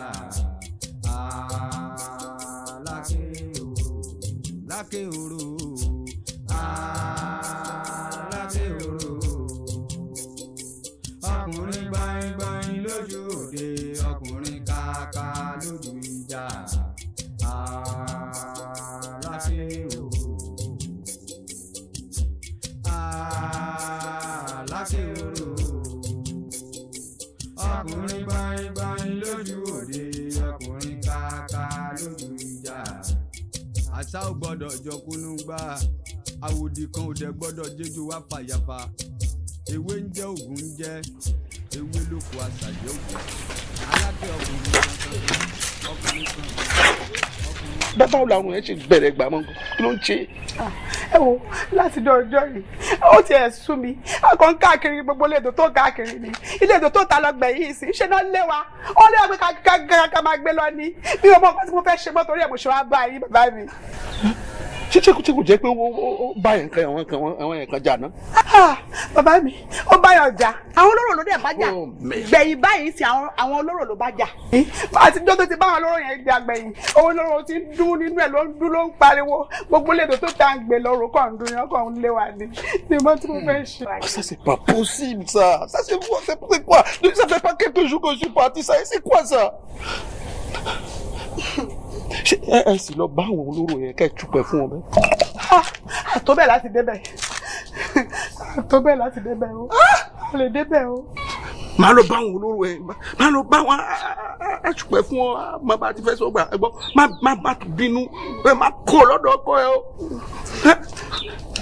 ìjà. Aláké oró, láké oró, aláké oró. Ọkùnrin gbáyìngbáyìn lójú òde, ọkùnrin kàkà lójú ìjà. Aláké oró, aláké oró. Ọkùnrin gbáyìngbáyìn lójú òde, ọkùnrin kàkà lójú ìjà. Àṣà ò gbọ́dọ̀ jọkúnú gbá, àwòdì kan ò dẹ̀ gbọ́dọ̀ jéjú wá fàyàfà. Ewé ń jẹ́ ògùn ń jẹ́, ewé ló kó àṣàjẹ́ ògùn. Aláké ọkùnrin kan ọkùnrin kan. Bàbá wo làwọn yẹn ṣe bẹ̀rẹ̀ gbà mọ́ kí ló ń ṣe? Ẹ wo láti dọ̀jọ́ yìí ó ti ẹ̀ sú mi akọ̀ ń káàkiri gbogbo ilé ètò tó káàkiri ni ilé ètò tó ta lọ gbẹ̀yìn sí ṣe náà lé wa ó lé wa pé ká máa gbé lọ ní bí ọmọ nǹkan tí mo fẹ́ ṣe mọ́ torí ẹ̀ mo ṣe wá bá yín bàbá mi. Ṣé kò jẹ́ pé ó bá yẹn kan àwọn yẹn kan jà náà? Bàbá mi ó bá yàn jà àwọn olóró ló dé bá jà gbẹ̀yìn báyìí sí àwọn olóró ló bá jà àtijọ́ tó ti bá àwọn olóró yẹn jà gbẹ̀yìn owó olóró ti ń dún nínú ẹ̀ ló ń dún ló ń pariwo gbogbo ilé ètò tó ta ń gbé lọ́rùn kàn ń dún yẹn kàn ń lé wa ní mo tí mo fẹ́ ṣe. Ça c'est pas possible ça c'est quoi ça fait pas quelques jours que je suis parti ça c'est quoi ça? Ṣé ẹ sì lọ bá àwọn olóró yẹn kẹ́ ẹ túpẹ̀ fún wọn bẹ́ẹ̀? Àtọ́bẹ̀ láti débẹ̀ àtọ́bẹ̀ láti débẹ̀ o a lè débẹ̀ o. Máa lọ bá àwọn olóró yẹn máa lọ bá wọn á túpẹ̀ fún wọn máa bá ti fẹ́ sọ gbà ẹ gbọ́ má bá tún bínú ẹ má kó lọ́dọ̀ ọkọ ẹ o.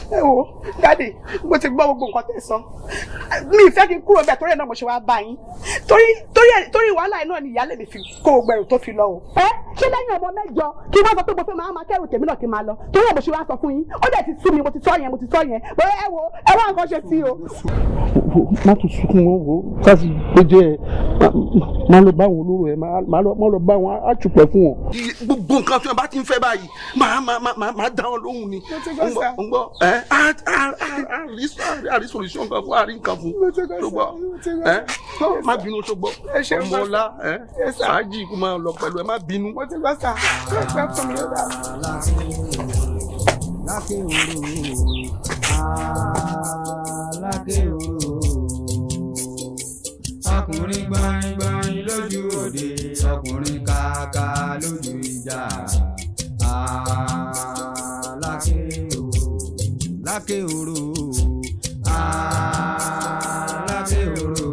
Ẹ wo dáàdì mo ti gbọ́ gbogbo nǹkan tẹ́ sọ mi ìfẹ́ kí n kúrò bẹ́ẹ̀ torí ẹ̀ náà mo ṣe wá bá yín torí wàhálà iná ni ìyáálé mi fi kó o gbẹrù tó fi lọ o. Ẹ ṣé lẹ́yìn ọmọ mẹ́jọ kí wọ́n sọ pé mo fẹ́ máa kẹ́rù tèmi náà kí n máa lọ torí ẹ̀ mo ṣe wá sọ fún yín ó dẹ̀ ti sú mi mo ti sọ yẹn bóyá ẹ wo ẹ wá nǹkan ṣe sí o. Má tún sunkún wọn wo sáàsì péjẹ ẹ má lọ bá àwọn olóró ẹ má lọ bá wọn á túpẹ̀ fún wọn. Gbogbo nǹkan tí wọn bá ti ń fẹ́ báyìí máa dá wọn lóhùn ni. Mo ti gbọ́ ẹ àrí solution kan fún àrí nǹkan fún tó gbọ́ má bínú tó gbọ́ ọmọ ọlá ṣáájì kó máa lọ pẹ̀lú ẹ má bínú. Mo ti gbọ́ sà ẹ fẹ́ fún mi lọ́dà. Láké oró láké oró ọkùnrin gbáyìngbáyìn lójú òde ọkùnrin kàkà lójú ìjà. Láké oró láké oró láké oró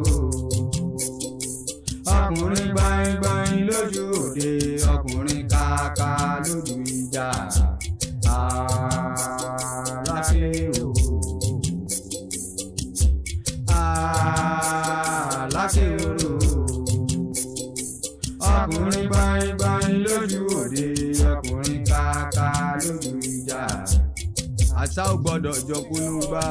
ọkùnrin gbáyìngbáyìn lójú òde ọkùnrin kàkà lójú ìjà. Láké oró láké oró ọkùnrin gbáyìngbáyìn lójú òde ọkùnrin kàkà lójú ìjà. Àṣà ò gbọ́dọ̀ jọkúnú gbá.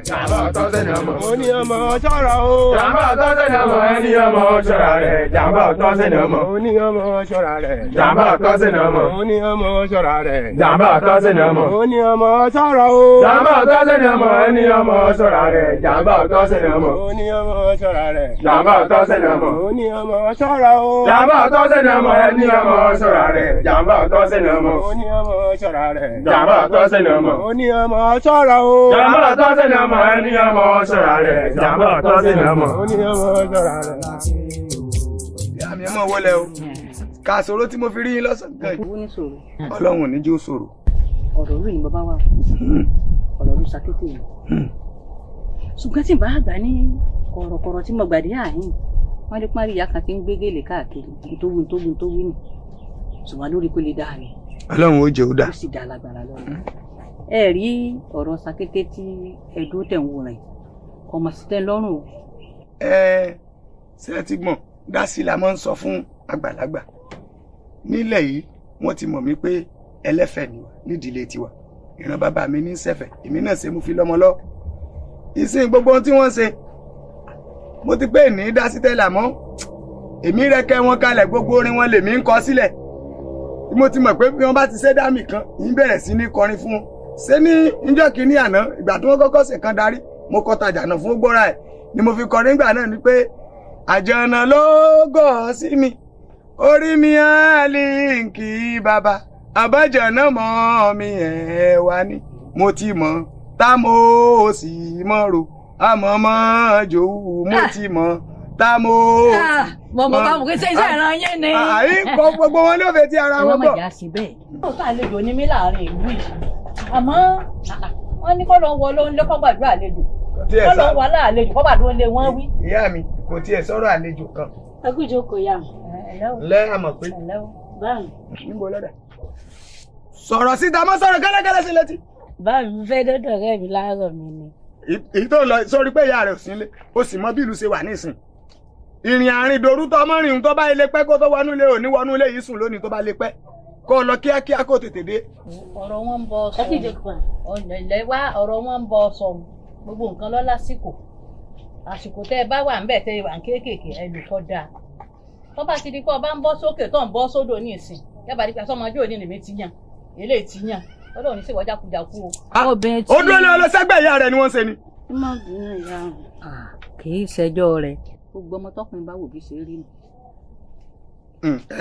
Jàmbá ọ̀tọ̀ sẹ́ni ọmọ. Ó ní ọmọ ṣọ́ra o. Jàmbá ọ̀tọ̀ sẹ́ni ọmọ. Ẹni ọmọ ṣọ́ra rẹ̀. Jàmbá ọ̀tọ̀ sẹ́ni ọmọ. Ó ní ọmọ ṣọ́ra rẹ̀. Jàmbá ọ̀tọ̀ sẹ́ni ọmọ. Ó ní ọmọ ṣọ́ra rẹ̀. Jàmbá ọ̀tọ̀ sẹ́ni ọmọ. Ó ní ọmọ ṣọ́ra o. Jàmbá ọ̀tọ̀ sẹ́ni ọmọ. Ẹni ọmọ ṣọ́ra rẹ̀. Jàmbá ọ̀tọ̀ sẹ́ni ọmọ. Ó ní ọmọ ṣọ́ra rẹ̀. Jàmbá ọ̀tọ̀ sẹ́ni ọmọ. Ó ní ọmọ ṣọ́ra o. Jàmbá ọ̀tọ̀ sẹ́ni ọmọ. Ẹni ọmọ ṣọ́ra rẹ̀. Jàmbá ọ̀tọ̀ sẹ́ni ọmọ. Ó ní ọmọ ṣọ́ra rẹ̀. Jàmbá ọ̀tọ̀ sẹ́ni ọmọ. Ó ní ọmọ ṣọ́ra o. Jàmbá ọ̀tọ̀ sẹ́ni ọmọ. Ẹni ọmọ ṣọ́ra rẹ̀. Jàmbá ọ̀tọ̀ sẹ́ni ọmọ. Ó ní ọmọ ṣọ́ra rẹ̀. Ìyá mi ẹ mọ̀ wọlé o. Ká sọ̀rọ̀ tí mo fi rí yín lọ́sàn-án. Owó ní sọ̀rọ̀. Ọlọ́run ò ní jó sọ̀rọ̀. Ọ̀rọ̀ orí ni bàbá wa. Ọ̀rọ̀ orí sakété yìí. Ṣùgbọ́n tí n bá gbà ní kọ̀rọ̀kọ̀rọ̀ tí mo gbàdé àyìn, wọ́n lè parí ìyá kan tí ń gbé gèlè káàkiri tó wí nì. Ṣùgbọ́n lórí pé lè dáa ni. Ọlọ́run ó jẹ́ ó dá. Ó sì dá lágbára lọ́rùn. Ẹ rí ọ̀rọ̀ sakété tí ẹ̀dùn tẹ̀ ń wò rẹ̀ ọmọ sí tẹ́ lọ́rùn o. Ṣé ẹ ti gbọ̀n dásí la máa ń sọ fún àgbàlagbà nílẹ̀ yìí wọ́n ti mọ̀ mí pé ẹlẹ́fẹ̀ ni nídìílé tiwa ìran bàbá mi ní sẹ́fẹ̀ èmi náà ṣe mú fi lọ́mọ lọ ìsìn gbogbo ohun tí wọ́n ṣe mo ti pé ní dásí tẹ́lẹ̀ àmọ́ èmi rẹ́kẹ́ wọn kalẹ̀ gbogbo orin wọn lèmi ń kọ sílẹ̀ mo ti mọ̀ pé bí wọ́n bá ti ṣe dámì kan ń bẹ̀rẹ̀ sí ní kọrin fún wọn ṣé ní ìjọ́ kìíní àná ìgbà tí wọ́n kọ́kọ́ ṣe kan darí mo kọ tajà náà fún gbọ́ra ẹ̀ ni mo fi kọrin ìgbà náà ni pé àjànà ló gọ̀ sí mi orí mi àlìǹkì bàbá àbájọ náà mọ́ mi ẹ̀ wá ní mo ti mọ̀ tá mo sì mọ̀ ro àmọ́ mọ́ jòwú mo ti mọ̀ tá mo. mo bá mo kí sẹ́yìn ìran yẹn ni. àyè kọ́ gbogbo wọn ló fẹ́ ti ara wọn gbọ́. ọlọ́mọ ìjà sí bẹ́ẹ̀. lóòótọ́ àlejò ni mí láàrin ìlú yìí àmọ́ wọ́n ní kọ́ ló ń wọ ló ń lé kọ́gbàdúrà àlejò kọ́ ló ń wọ láàlejò kọ́gbàdúrà lé wọ́n wí. ìyá mi kò tiẹ̀ sọ̀rọ̀ àlejò kan. ẹkújọ kò yá mi. lẹ́ àmọ̀ pé. níbo lọ́dà. sọ̀rọ̀ síta mọ́ sọ̀rọ̀ gẹ́lẹ́gẹ́lẹ́ sí létí. báwo mi fẹ́ dọ́dọ̀ rẹ̀ mi láàárọ̀ mi ni. èyí tó lọ sórí pé ìyá rẹ̀ ò sí nílé ó sì mọ bí ìlú ṣe wà nísìn. ìrìn àárín ìdòrú tó ọmọ rìn tó bá ilé pẹ́ kó tó wọnú ilé òní wọnú ilé yìí sùn lónìí tó bá lè pẹ́ kó lọ kíákíá kó tètè dé. ọ̀rọ̀ wọn ń bọ sọ ọ̀lẹ̀ wá ọ̀rọ̀ wọn ń bọ sọ gbogbo nǹkan lọ lásìkò àsìkò tẹ́ ẹ bá wà ń bẹ̀ tẹ́ ẹ wà ń kéékèèké ẹ lè kọ́ dáa tó bá ti di pé ọba ń bọ́ sókè tó ń bọ́ sódò ní ìsìn yàbá dípẹ́ sọmọdé òní lèmi ti yàn eléyìí ti yàn ọlọ́run ní sèwọ́ jákujàku o. ó dúró ní ọlọ́sẹ́gbẹ̀ ìyá rẹ̀ ni wọ́n ń ṣe ni. ẹ má bínú ìyá mi. kì í ṣẹjọ́ rẹ̀ gbogbo ọmọ tọkùnrin bá wò bí ṣe rí nù.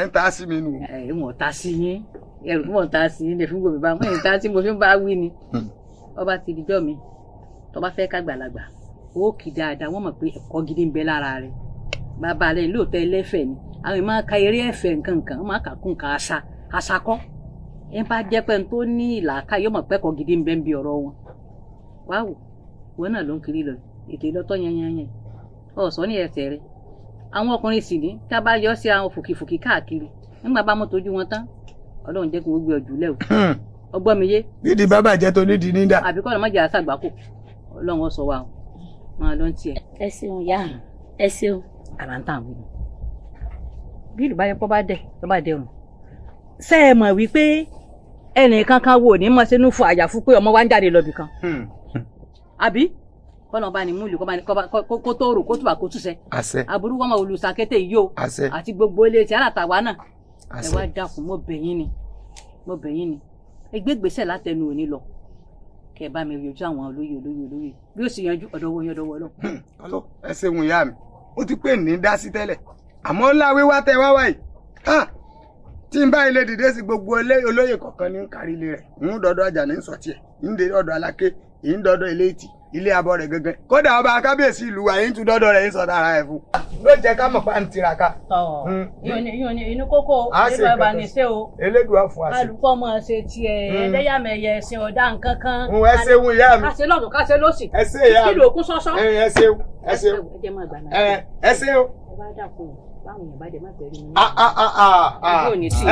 ẹ ń ta sí mi nù. ẹ wọ́n ta sí yín ẹrù wọ́n ta sí yín lè fi gbòmí bá wọ́n ta sí mo fi ń bá wí ni. ọba ti dijọ́ mi tó bá fẹ́ kágbàlagbà ó kì dáadáa wọ́n mọ̀ pé ẹ̀kọ́ gidi ń bẹ lára rẹ̀ bàbá rẹ̀ lóòótọ́ ẹlẹ́fẹ̀ẹ́ ni àwọn èèyàn máa ka eré ẹ̀fẹ̀ nǹkan wọ́n máa kà kún nǹkan àṣà kọ́ ẹ bá jẹ́ pé n tó ní ìlàkà yóò mọ̀ pẹ́kọ̀ọ́ gidi ń bẹ ń bi ọ̀rọ̀ wọn wáwò wọn náà ló ń kiri lọ ètò ìlọ́tọ̀ yanyanyan ọ̀sán ní ẹsẹ̀ rẹ̀ àwọn ọkùnrin sì ní tá a bá yọ sí àwọn fòkìfòkì káàkiri nígbà bá mọ́ tójú wọn tán ọlọ́run jẹ́ kí wọ́n gbé ọjọ́ lẹ́wọ̀ ọgbọ́n mi yé. dídì bàbá jẹ́ tó nídìí nídà. àbíkọ́ ọ̀nà mọ́jà àṣàgbákò ọlọ́run ó sọ wa máa lọ ń tiẹ̀. ẹ ṣeun yá ẹ ṣeun. àrà ń tàn wí ni bí ìlú bá yẹ kó bá dẹ̀ tó bá dẹrùn ṣé ẹ mọ̀ wípé ẹnìkan kan wò ní mọ̀ sínú fún àyàfu pé ọmọ wa ń jáde lọ bìkan àbí kọ́nà bá ní múlù kó tó rò kó tùbà kó túṣẹ àbúrú wọn máa olùsàkété yìí o àti gbogbo ilé tí alátàwa náà ẹ wá dákun mo bẹ̀ yín ni ẹ gbé gbèsè látẹnu òní lọ kẹ bá mi yọjú àwọn olóyè bí ó sì yanjú ọ̀dọ̀wọ́ yẹn ọ̀dọ̀wọ́ lọ. ẹ ṣeun ìyá mi ó ti pè ní dá sí tẹ́lẹ̀ àmọ́ ńlá wíwá tẹ wá wáyìí tí n bá ilé dìde sí gbogbo olóyè kọ̀ọ̀kan ní kárí ilé rẹ̀ ń dọ́dọ̀ ajá ní sọ̀tì ẹ̀ ń dé ọ̀dọ̀ aláké ń dọ́dọ̀ ilé ìtì ilé abọ́ rẹ̀ gẹ́gẹ́ kódà ọba akábíyèsí ìlú wa yín tún dọ́dọ̀ rẹ̀ ń sọ̀tà ara ẹ̀ fún ló jẹ́ ká mọ̀ pa ń tiraka. inú kókó nínú ẹ̀bà ní ṣé o elédùá fún àṣẹ. alùpùpọ̀ mọ̀ ṣe tiẹ̀ ẹ̀ẹ́dẹ́yàmẹ̀yẹ ẹ̀sìn ọ̀dà nǹkan kan. ẹ ṣeun ìyá mi. ká ṣe lọ́dún ká ṣe lọ́sì. ẹ ṣe ìyá mi. kí ló kún sọ́sọ́. ẹ ṣeun ẹ ṣeun ẹ ṣeun. ẹ bá dàpọ̀ báwọn yẹn bá dé má tẹ̀lé mi.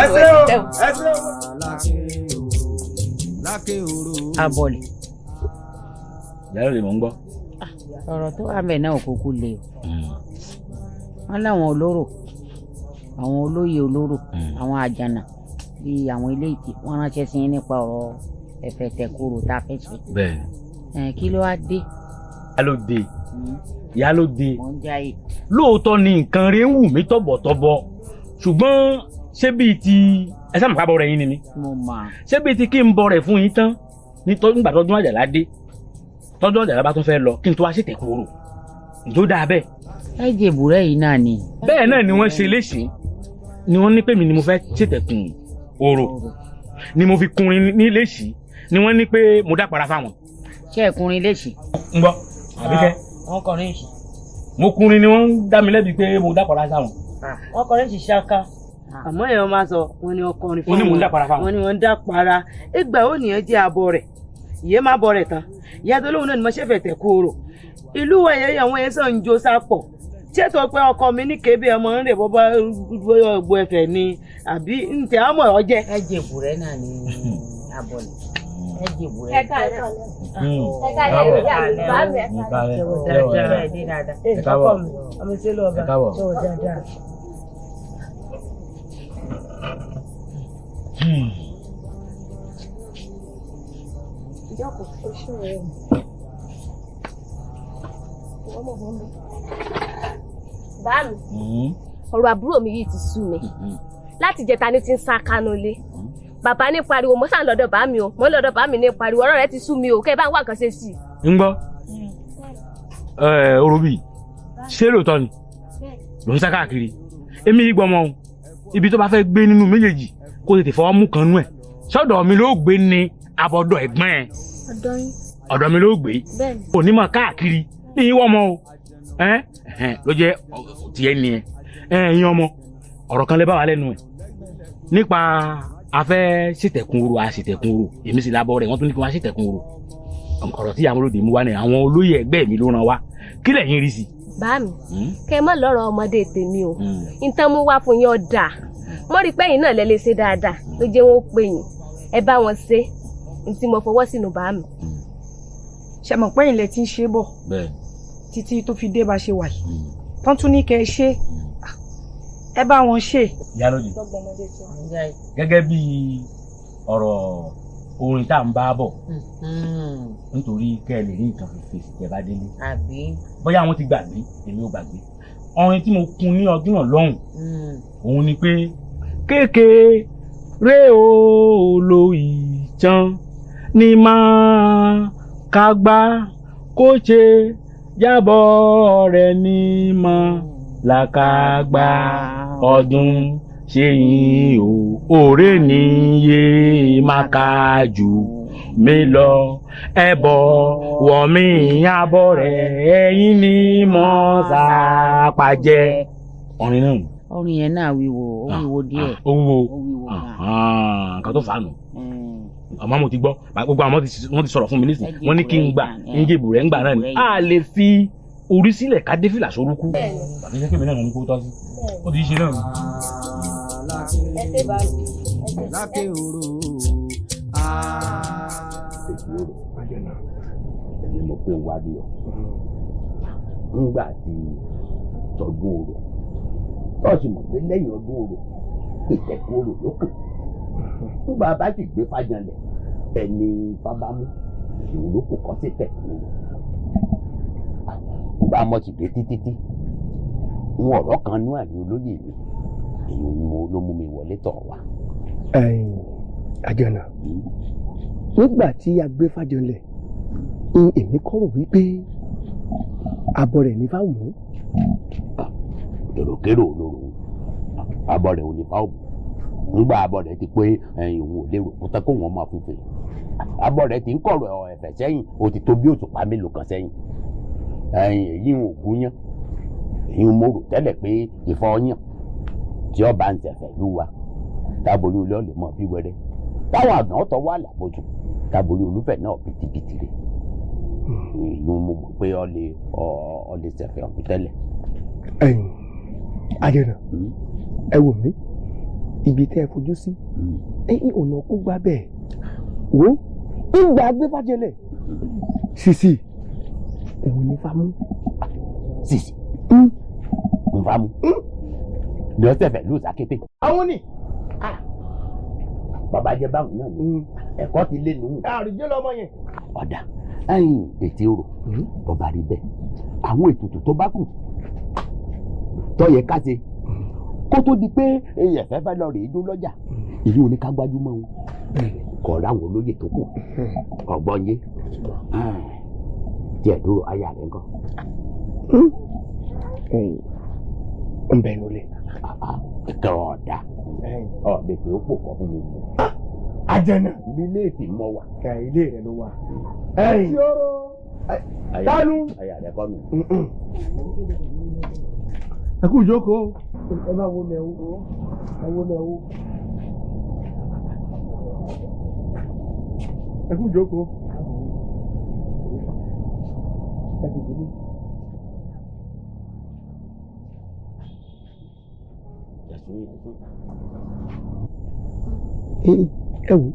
ẹ ṣeun ẹ ṣeun. abọ́lẹ̀. ìyá rẹ̀ mọ̀ ń gbọ́. ọ̀rọ̀ tó wà bẹ́ẹ̀ náà kúkú le o wọ́n láwọn olóró àwọn olóyè olóró àwọn àjànà bíi àwọn ilé ìtì wọ́n ránṣẹ́ sí yín nípa ọ̀rọ̀ ẹ̀fẹ̀tẹ̀kùrù tá a fẹ́ ṣe. bẹ́ẹ̀ kí ló wá dé. ìyá ló dé ìyá ló dé mò ń jáyè. lóòótọ́ ni nǹkan rẹ̀ ń wù mí tọ̀bọ̀tọ̀bọ̀ ṣùgbọ́n ṣé bíi ti ẹ sáà mọ̀ ká bọ̀ rẹ̀ yín ni. mo mọ̀. ṣé bíi ti kí n bọ̀ rẹ̀ fún yín tán nígbà tọ́jú àjàlá dé tọ́jú ọ̀dà bá tún fẹ́ lọ kí n tó wá ṣètẹ̀ kúrò tó dáa bẹ́ẹ̀. ẹ jẹ ìbúrẹ́ yìí náà ni. bẹ́ẹ̀ náà ni wọ́n ṣe léṣe ni wọ́n ní pé mi ni mo fẹ́ ṣètẹ̀kùn orò ni mo fi kunrin ní léṣì ni wọ́n ní pé mo dápara fáwọn. ṣé ẹ kunrin léṣì. ń gbọ́ àbíkẹ́. wọ́n kọrin léṣì. mo kunrin ni wọ́n ń dá mi lẹ́bi pé mo dápara sáwọn. wọ́n kọrin léṣì ṣáká àmọ́ èèyàn máa sọ wọ́n ní ọkùnrin fún wọn. wọ́n ní mo ń dápara fáwọn. wọ́n ní wọ́n ń dápara ìgbà ó nìyẹn jẹ́ abọ́ rẹ̀ ìyẹn má bọ̀ rẹ̀ tán ìyá tó lóun náà ni mo ṣe fẹ̀tẹ̀ kúrò ìlú ẹ̀yẹ àwọn yẹn sàn ń jó sápọ̀ ṣètò pé ọkọ mi ní kébé ọmọ ń rè bọ́bá gbogbo ẹ̀fẹ̀ ni àbí ǹtẹ̀ àmọ̀ ọ̀jẹ̀. ẹ jẹ ìbúrẹ́ náà ní abọ́lẹ̀ ẹ jẹ ìbúrẹ́. ẹ ká ẹ ká Báàmì, ọ̀rọ̀ àbúrò mi yìí ti sú mi. Láti jẹta ní ti ń sá kánú lé. Bàbá ní pariwo, mo sá lọ́dọ̀ bàámi o, mo lọ́dọ̀ bàámi ní pariwo, ọ̀rọ̀ rẹ̀ ti sú mi o, kẹ́ ẹ bá ń wá nǹkan ṣe sí i. ń gbọ́ orobì ṣé lóòótọ́ ni ló ń sá káàkiri èmi yìí gbọ́mọ ibi tó bá fẹ́ gbé nínú méjèèjì kó tètè fọwọ́ mú kan nú ẹ̀ sọ́dọ̀ mi ló gbé ní abọ́dọ̀ ẹ̀gbọ́n ẹ̀ ọ̀dọ̀ mi ló gbé onímọ̀ káàkiri ní ìwọ ọmọ o ló jẹ́ tiẹ̀ ni ẹ̀yin ọmọ ọ̀rọ̀ kan lè bá wa lẹ́nu ẹ̀ nípa afẹ́ ṣètẹ̀kùn oro àṣètẹ̀kùn oro èmi sì lábọ́ rẹ̀ wọ́n tún ní kí wọ́n ṣètẹ̀kùn oro ọ̀rọ̀ tí àwọn olóde mú wá ní àwọn olóyè ẹgbẹ́ mi ló ràn wá kí lẹ̀yin rí sí. báàmì kẹ́ mọ̀ lọ́rọ̀ ọmọdé tèmi o nǹkan mú wá fún yín ọ̀dà mo rí pẹ́yìn náà lẹ́lẹ́ ṣe dáadáa ló jẹ́ wọn ó pè yín ẹ bá wọn ṣe ní tí mo fọwọ́ sínú báàmì. ṣe mọ̀ pẹ́yìn lẹ ti ń ṣe bọ̀ títí tó fi dé bá ṣe wà yìí tán tún ní kẹ́ ẹ ṣe ẹ bá wọn ṣe. Ìyálóde gẹ́gẹ́ bí ọ̀rọ̀ orin tá à ń bá bọ̀ nítorí kẹ́ ẹ lè rí nǹkan fèsì tẹ́ bá délé bóyá àwọn ti gbàgbé èmi ò gbàgbé orin tí mo kun ní ọdún náà lọ́hùn òun ni pé kékeré lo ìtàn ní máa kágbá kó ṣe jábọ̀ rẹ̀ ní máa làkàgbà ọdún ṣéyìn o òré níye máa ka jù mí lọ ẹbọ wọ̀mí abọ́ rẹ̀ ẹ̀yìn ní mọ́sápàjẹ́. orin náà. orin yẹn náà wíwo ó wíwo díẹ̀. ó wíwo nǹkan tó fà á nù. àmọ́ mo ti gbọ́ gbogbo àwọn wọ́n ti sọ̀rọ̀ fún mi nísìnyí wọ́n ní kí n gbà ń jèbù rẹ̀ ń gbà náà ni a lè fi orí sílẹ̀ ká dé fìlà sórúkú tàbí jẹ́ kí èmi náà ní kó tọ́ sí ó ti ṣe náà. Lákè Orò ẹni mo pé wádìí ọ ńgbà tí tọdún orò tọ́sí mọ̀ pé lẹ́yìn ọdún orò ìtẹ̀kùn orò ló kàn ńgbà bá sì gbé fàjànlẹ̀ ẹni fábámú ìwúlò kò kọ́ sí tẹ̀kùn orò bá mọ̀ sí dé títí ń ọ̀rọ̀ kan nú àní olóyè mi èyí ló mú mi wọlé tọ̀ wá. Àjànà nígbà tí a gbé fàjọlẹ̀ èmi kọ́ rò wípé abọ́ rẹ̀ ní fáwọn. èròkérò olóró abọ́ rẹ̀ ò ní fáwọn ńgbà abọ́ rẹ̀ ti pé òun ò lérò kó tẹ́ kó wọ́n máa fún fèrè abọ́ rẹ̀ ti ń kọ̀rọ̀ ẹ̀fẹ̀ sẹ́yìn ó ti tó bí òṣùpá mélòó kan sẹ́yìn èyí ń ògùn yán èyí ń mòrò tẹ́lẹ̀ pé ìfọyín tí ọba ń tẹ̀fẹ̀ lú wa táborí olú ọ̀lẹ̀ mọ̀ bí wẹ́rẹ́ táwọn àgbọ̀n ọ̀tọ̀ wà lábójú táborí olúfẹ̀ náà bìtìbìtì rẹ̀ èyí ń mọ̀ pé ọ̀lẹ̀ tẹ̀fẹ̀ ọ̀hún tẹ́lẹ̀. Àjànà ẹ wò mí ibi tẹ́ ẹ fojú sí ẹ̀yin ọ̀nà kó gbá bẹ́ẹ̀ wò ìgbà agbẹ́fàjẹlẹ̀ sisi òun ní fámú. sisi ń fámú ni ọ tẹ̀fẹ̀ ló sàkété. àwọn ni. bàbá jẹ báwọn náà ni ẹ̀kọ́ ti lé nù. àrùjẹ lọmọ yẹn. ọ̀dà ètè orò ọba rí bẹ́ẹ̀ àwọn ètùtù tó bá kù tó yẹ ká ṣe kó tó di pé ẹ̀fẹ́ fẹ́ lọ rèé dó lọ́jà èyí ò ní ká gbájúmọ́ wọn kọ̀ láwọn olóyè tó kù ọ̀gbọ́n yé díẹ̀ dúró aya rẹ̀ ńkọ́. ń bẹ nulẹ̀. ẹ̀kẹ́ ọ̀dà ọ̀dẹ tí ó pò kọ́ fún mi. Àjànà. bí léètì mọ wà. ká ilé rẹ ló wà. ṣòro dánú. aya rẹ̀ kọ́ nù. ẹ kú ìjókòó. ẹ máa wo mẹ́wó ẹ wo mẹ́wó. ẹ kú ìjókòó. ẹ kú ìjókòó. ẹ wò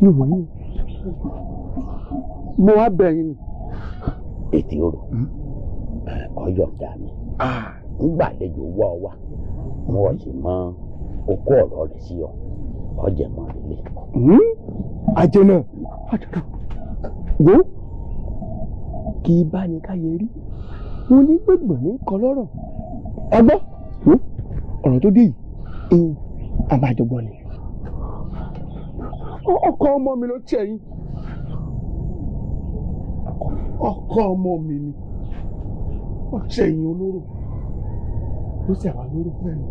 ní wọ̀nyí mo wá bẹ̀yìn ni. ètè orò ọyọ ọ̀gá mi ńgbà àlejò wá ọ wá wọn sì mọ okó ọ̀rọ̀ rẹ̀ sí ọ ọjẹ mọ nílé. Àjànà wo kì í bá ní káyé rí mo ní gbẹ̀gbọ̀n ní kọ lọ́rọ̀ ọgbọ́n ọ̀rọ̀ tó dé yìí àbájọgbọ́n ni ọkọ ọmọ mi ló tiẹ̀ yín ọkọ ọmọ mi ni wọ́n ṣe yín olóró ló sì àwa lóró fẹ́ẹ́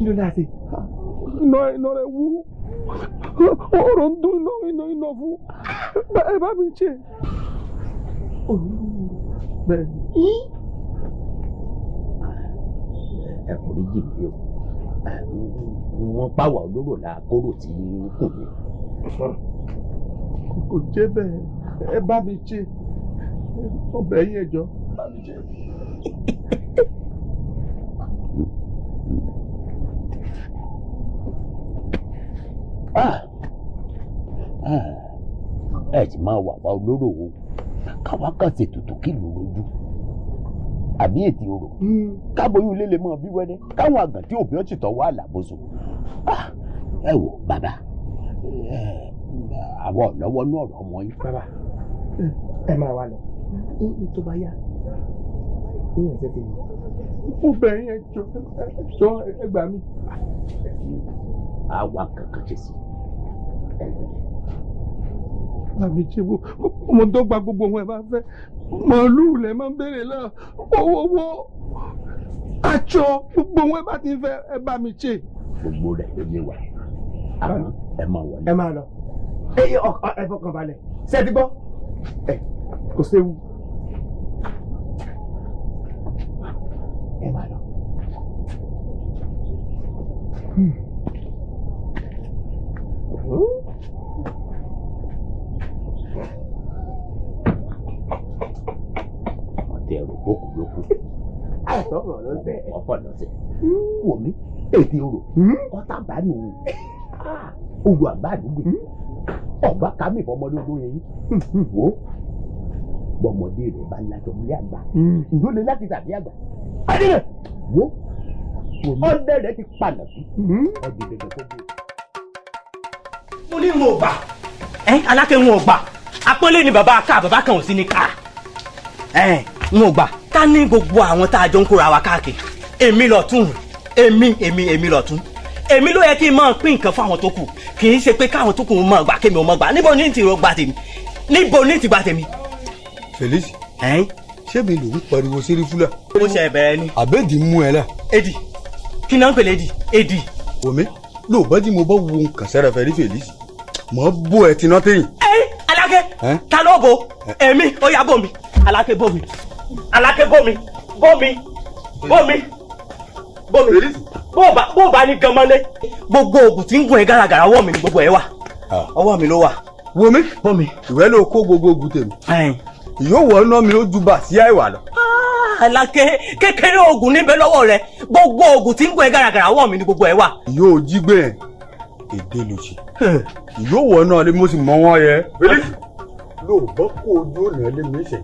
kí ló dáa sí. iná rẹ̀ wú ọ̀rọ̀ ń dún iná fún ẹ bá mi ṣe. bẹ́ẹ̀ ni. ẹ kò rí jìbìtì o wọn pàwọ olóró la kóró tí kù ní. kò jẹ́ bẹ́ẹ̀ ẹ bá mi ṣe ọbẹ̀ yín ẹjọ́ bá mi ṣe. ẹ ti máa wà wá olóró o káwá kan ṣètùtù kìlú lójú àbí ètí orò káboyún ilé lè mọ bí wẹ́rẹ́ káwọn àgàn tí òbí ọtí tọ́ wà lábòsùn. ẹ wò bàbá àwọn ọlọ́wọ́ ní ọ̀rọ̀ ọmọ yín. bàbá ẹ máa wà lọ tó bá yá ìyẹn ṣe ti yìí. mo bẹ̀ yín jọ ẹ gbà mí. àwa kankan ṣe sí àmì tí mo tó gba gbogbo wọn ẹ bá fẹ́ màálùú lẹ máa ń béèrè lọ owó aṣọ gbogbo wọn ẹ bá ti fẹ́ ẹ bá mi ṣe. gbogbo rẹ̀ ló lé wa àmọ́ ẹ máa wọlé. ẹ máa lọ ẹ fọkàn balẹ̀ ṣé ẹ ti gbọ́ ẹ kò séwu ẹ máa lọ. ẹrù kókù lókù. àtọkọ lọsẹ. ọfọ lọsẹ. wò mí èdè orò ọtá bá nù olù àbá àdúgbò ọgbà kámi ìfọmọlógún yẹn wò bọmọdé rẹ bá lájọ bí àgbà ìjọ lè láti tàbí àgbà adìrẹ wò ọdẹ rẹ ti padà sí ọdẹ rẹ tó bí. mo ní wọn ò gbà alákẹ́ wọn ò gbà apọ́nlé ni bàbá ká bàbá kan ò sí ní ká wọn ò gbà ká ní gbogbo àwọn tá a jọ ń kóra wa káàkiri èmi lọ̀tún èmi lọ̀tún èmi ló yẹ kí n máa pín nǹkan fáwọn tó kù kì í ṣe pé káwọn tó kù ń máa gbà kémi ò máa gbà níbo ní ti gba tèmi níbo ní ti gba tèmi. Felix ṣé mi lò ń pariwo sírí fúlà. ó ṣe bẹ̀rẹ̀ ni. àbẹ́ẹ̀dì mú ẹ la. èdì kí náà ń pèlè èdì. wòmí lóòbá tí mo bá wo nǹkan sẹ́ra fẹ́ rí Felix mọ̀ bó ẹ ti ná téyìn. Alákẹ́ ta ló bo èmi ó yá bò mí Alákẹ́ bò mí Alákẹ́ bò mí bó bá ní ganmọ́lé gbogbo oògùn tí ń gùn ẹ́ gàràgàrà ọwọ́ mi ni gbogbo ẹ̀ wà ọwọ́ mi ló wà. wòmí bò mí. ìwé ló kó gbogbo oògùn tèmi yóò wọ iná mi ó ju bà sí àìwà lọ. Alákẹ́ kékeré oògùn níbẹ̀ lọ́wọ́ rẹ gbogbo oògùn tí ń gùn ẹ́ gàràgàrà ọwọ́ mi ni gbogbo ẹ̀ wà. yóò jí gbé ẹ èdè ló ṣe yóò wọ náà ni mo sì mọ wọn yẹ. lóòbọ̀ kó ojú ọ̀nà lé mi ṣe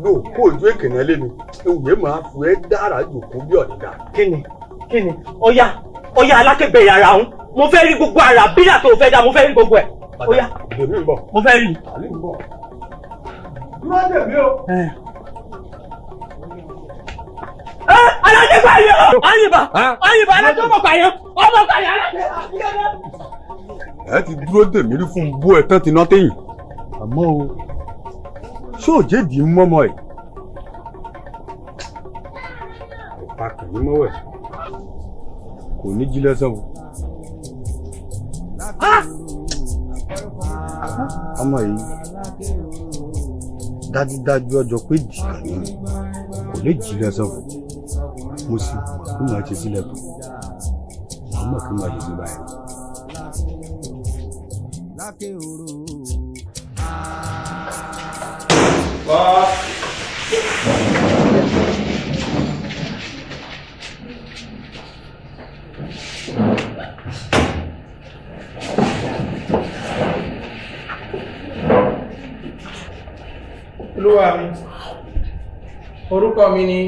lóò kó ojú èkìnà lé mi ìwé máa fún ẹ dára jòkó bí ọ̀dẹ̀dà. kíni ọ̀yá Alákẹ́ bẹ̀rẹ̀ ara òun mo fẹ́ rí gbogbo ara bílà tó fẹ́ dá mo fẹ́ rí gbogbo ẹ̀ ọ̀yá mo fẹ́ rí. Alákẹ́ pààyàn àyìnbá Alákẹ́ ọmọ pààyàn Alákẹ́. ẹ ti dúró dèmí rí fún bó ẹ tán ti ná téyìn àmọ́ o ṣé òjèdì ń mọ́mọ́ ẹ̀ ọ̀pá kàn ní mọ́wẹ̀ kò ní jí lẹ́sàn o. ọmọ yìí dájúdájú ọjọ́ pé dìkan ní kò lè jí lẹ́sàn o mo sì kí màá ṣe sílẹ̀ tó mọ̀ kí màá ṣe sí báyìí. Olúwa mi, orúkọ mi ni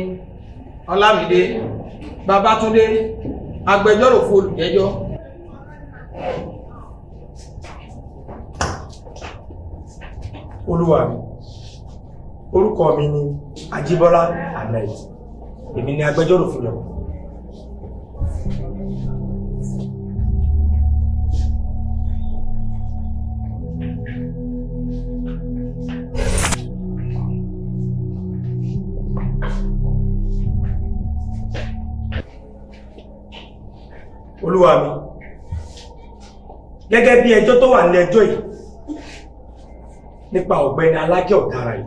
Ọlámídé Babátúndé, agbẹjọ́rò fún olùjẹ́jọ́. Olúwa mi, orúkọ mi ni Ajíbọ́lá Ahmed, èmi ni agbẹjọ́rò fún lọ. olúwa mi gẹ́gẹ́ bí ẹjọ́ tó wà ní ẹjọ́ yìí nípa ọ̀gbẹ́ni Aláké ọ̀daràn yìí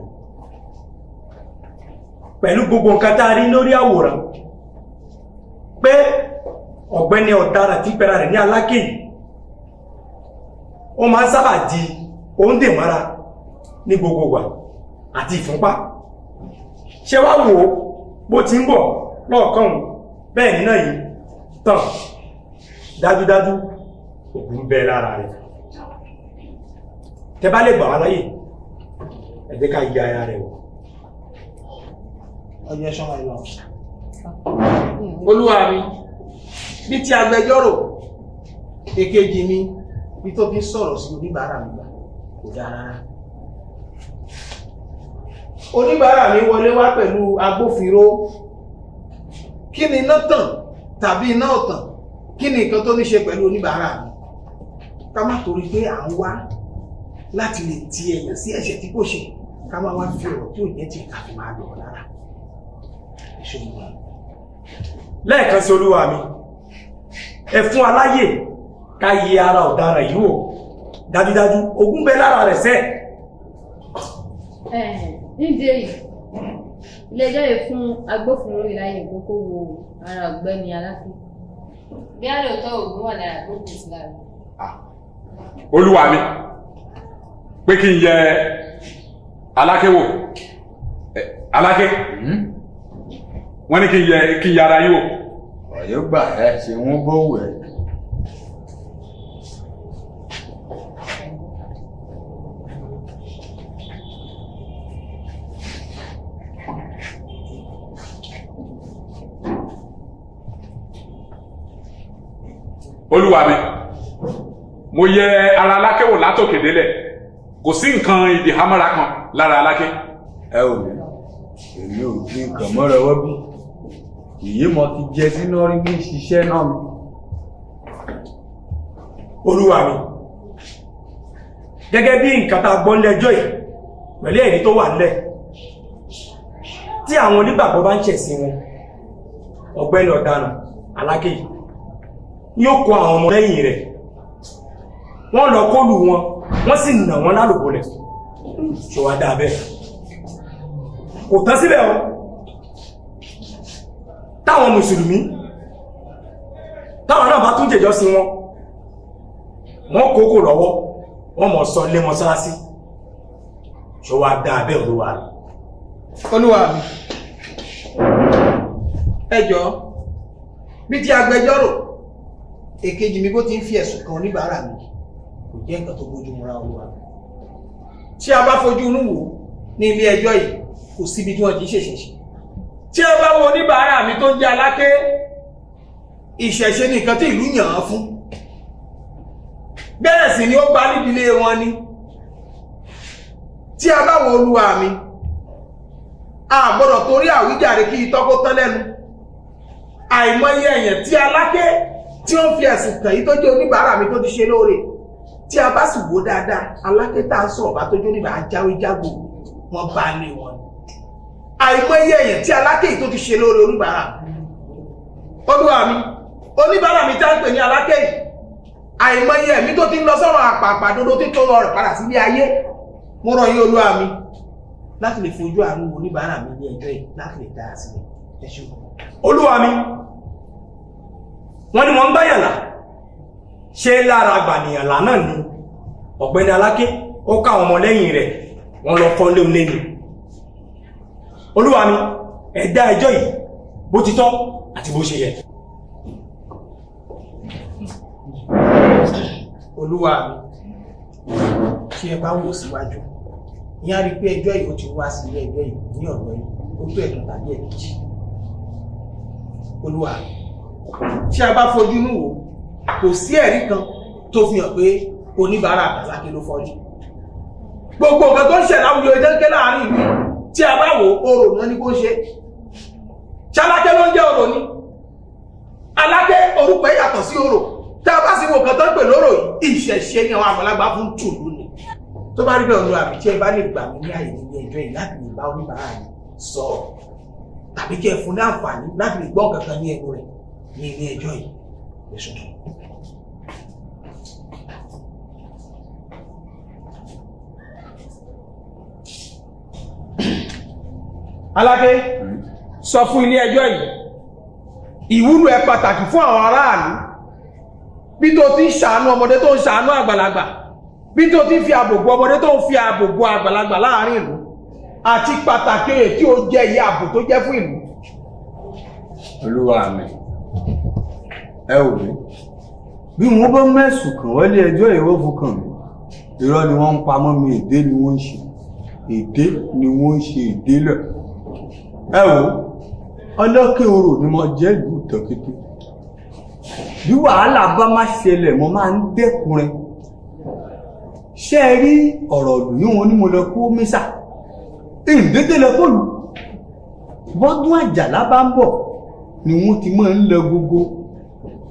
pẹ̀lú gbogbo nǹkan tá a rí lórí àwòrán pé ọ̀gbẹ́ni ọ̀daràn tí pẹ̀lú rẹ̀ ní Aláké yìí ó máa ń sábà di òǹdèmára ní gbogbo wa àti ìfúnpá ṣé wá wò ó bó ti ń bọ̀ lọ́ọ̀kan bẹ́ẹ̀ nínú yìí tán dájúdájú ògùn bẹ́ẹ̀ lára rẹ̀ tẹ bá lè gbà wá láyè ẹ jẹ́ ká yí ara rẹ̀ wò. ọjọ́ ṣọ́nà ìlọ. olúwa mi bí ti agbẹjọ́rò èkejì mi bí tó fi sọ̀rọ̀ sí oníbàárà mi gbà kò dáa rárá. oníbàárà mi wọlé wá pẹ̀lú agbófinró kí ni iná tàn tàbí iná ọ̀tàn kí ni nǹkan tó ní ṣe pẹ̀lú oníbàárà mi ká má torí pé à ń wá láti lè ti èèyàn sí ẹ̀ṣẹ̀ tí kò ṣe ká má wá fi ọ̀rọ̀ tí ò jẹ́ tí ká fi máa lọ lára. lẹ́ẹ̀kan sí olúwa mi ẹ fún aláyè ká yẹ ara ọ̀daràn yìí wò dájúdájú ogún bẹ lára rẹ̀ sẹ́ẹ̀. nídìí èyí ilé-ẹjọ́ yìí fún agbófinró ìláyè ìgbókò wo ara ọ̀gbẹ́ni Aláké bí a lè tọ́ ògùn wà lára tó kù sí lára. olúwa mi pé kí n yẹ Aláké wò Aláké wọ́n ní kí n yẹ ara yìí wò. ọ̀yọ́ gbà ẹ ṣe wọ́n bó wẹ̀. olúwa mi mo yẹ ara Aláké wò látòkè délẹ̀ kò sí nǹkan ìdìhámọ́ra kan lára Aláké. ẹ ò ní èmi ò fi nǹkan mọ́ra ọwọ́ bí ìyé mo ti jẹ sínú orí bí ṣiṣẹ́ náà mi. olúwa mi gẹ́gẹ́ bí nǹkan tá a gbọ́ lẹ́jọ́ yìí pẹ̀lú ẹ̀rí tó wà nílẹ̀ tí àwọn onígbàgbọ́ bá ń ṣẹ̀sìn wọn ọ̀gbẹ́ni ọ̀daràn Aláké yìí yóò kó àwọn ọmọ lẹ́yìn rẹ̀ wọ́n lọ kọlù wọn wọ́n sì nà wọ́n lálùbọ́lẹ̀ ṣe wá dáa bẹ́ẹ̀ kò tán síbẹ̀ o táwọn mùsùlùmí táwọn náà bá tún jẹjọ́ sí wọn kókò lọ́wọ́ wọ́n mọ̀ sọ lé mọ́sálásí ṣe wá dáa bẹ́ẹ̀ olúwa rẹ̀. olúwa mi ẹ jọ̀ọ́ bí ti agbẹjọ́rò èkejì mi bó ti ń fi ẹ̀sùn kan oníbàárà mi kò jẹ́ nǹkan tó bójú mu ra olúwa mi. tí a bá fojú inú wò ní ilé ẹjọ́ yìí kò síbi tí wọ́n ti ṣèṣẹ̀ṣe. tí a bá wo oníbàárà mi tó ń jẹ́ Aláké ìṣẹ̀ṣe ní nǹkan tí ìlú yàn án fún. bẹ́ẹ̀ sì ni ó gba nídìílé wọn ni. tí a bá wo olúwa mi a gbọ́dọ̀ torí àwíjàre kí itọ́ kó tán lẹ́nu. àìmọye èèyàn tí Aláké tí wọ́n fi ẹ̀sùn kàn yí tó jẹ́ oníbàárà mi tó ti ṣe lóore tí a bá sì wò dáadáa Aláké tá a sọ̀rọ̀ bá tó jẹ́ oníbàárà jáwé jágbó wọn bá lé wọn. àìmọye èèyàn tí Aláké yìí tó ti ṣe lóore oníbàárà olúwa mi oníbàárà mi tá ń pè ní Aláké yìí àìmọye ẹ̀mí tó ti ń lọ sọ́run àpàpàdodo tí tó lọ rẹ̀ padà sílé ayé mo rọ̀ yín olúwa mi láti lè fojú àánú oníbàárà mi ní ẹjọ́ yìí láti lè dá a sílẹ̀ ẹ ṣé. olúwa mi wọ́n ní wọ́n ń báyànlá ṣé lára àgbànìyànlá náà ni ọ̀gbẹ́ni Aláké ó káwọn ọmọ lẹ́yìn rẹ̀ wọ́n lọ kọ́ lé ni. olúwa mi ẹ dá ẹjọ́ yìí bó ti tọ́ àti bó ṣe yẹ. olúwa mi tí ẹ bá wò síwájú ìyá rí pé ẹjọ́ yìí ó ti wá sí ilé ẹjọ́ yìí ní ọ̀dọ̀ yìí ó tó ẹ̀dùn tàbí ẹ̀kejì. olúwa tí a bá fojú inú wò kò sí ẹ̀rí kan tó fi hàn pé oníbàárà Aláké ló fọ́jú. gbogbo nǹkan tó ń ṣẹlẹ̀ láwùjọ ìdẹ́kẹ́ láàrin ìlú tí a bá wò orò náà ní kó ṣe. ṣáláké ló ń jẹ́ orò ni Aláké orúkọ ẹ̀ yàtọ̀ sí orò tá a bá sì wo nǹkan tó ń pè lóró yìí ìṣẹ̀ṣe ni àwọn àgbàlagbà fún tùlù ni. tó bá rí bẹ́ẹ̀ olúwa mi tí ẹ bá lè gbà mí ní àyè nínú ẹjọ́ yìí láti lè bá oníbàárà yìí sọ̀rọ̀ tàbí kí ẹ fún ní àǹfààní láti lè gbọ́ kankan ní ẹnu rẹ̀ ní ilé ẹjọ́ yìí Aláké sọ fún ilé ẹjọ́ yìí ìwúlò ẹ pàtàkì fún àwọn aráàlú bí tó ti ṣàánú ọmọdé tó ń ṣàánú àgbàlagbà bí tó ti fi ààbò bo ọmọdé tó ń fi ààbò bo àgbàlagbà láàrin ìlú àti pàtàkì èyí tí ó jẹ́ ìyá ààbò tó jẹ́ fún ìlú. Olúwa mi ẹ ò rí bí wọ́n bá mẹ́sùn kàn wọlé ẹjọ́ ìwọ́fù kàn mí irọ́ ni wọ́n ń pamọ́ mi èdè ni wọ́n ń ṣe èdè ni wọ́n ń ṣe èdè lẹ̀ ẹ wò Aláké Orò ni mo jẹ́ ìlú Ìtànkété bí wàhálà bá má ṣẹlẹ̀ mo máa ń dẹ́kun rẹ̀ ṣé ẹ rí ọ̀rọ̀ ìlú yìí wọn ni mo lọ kó mísà ìdédé lọ kó lù bọ́dún Àjàlá bá ń bọ̀ ni wọ́n ti máa ń lọ gbogbo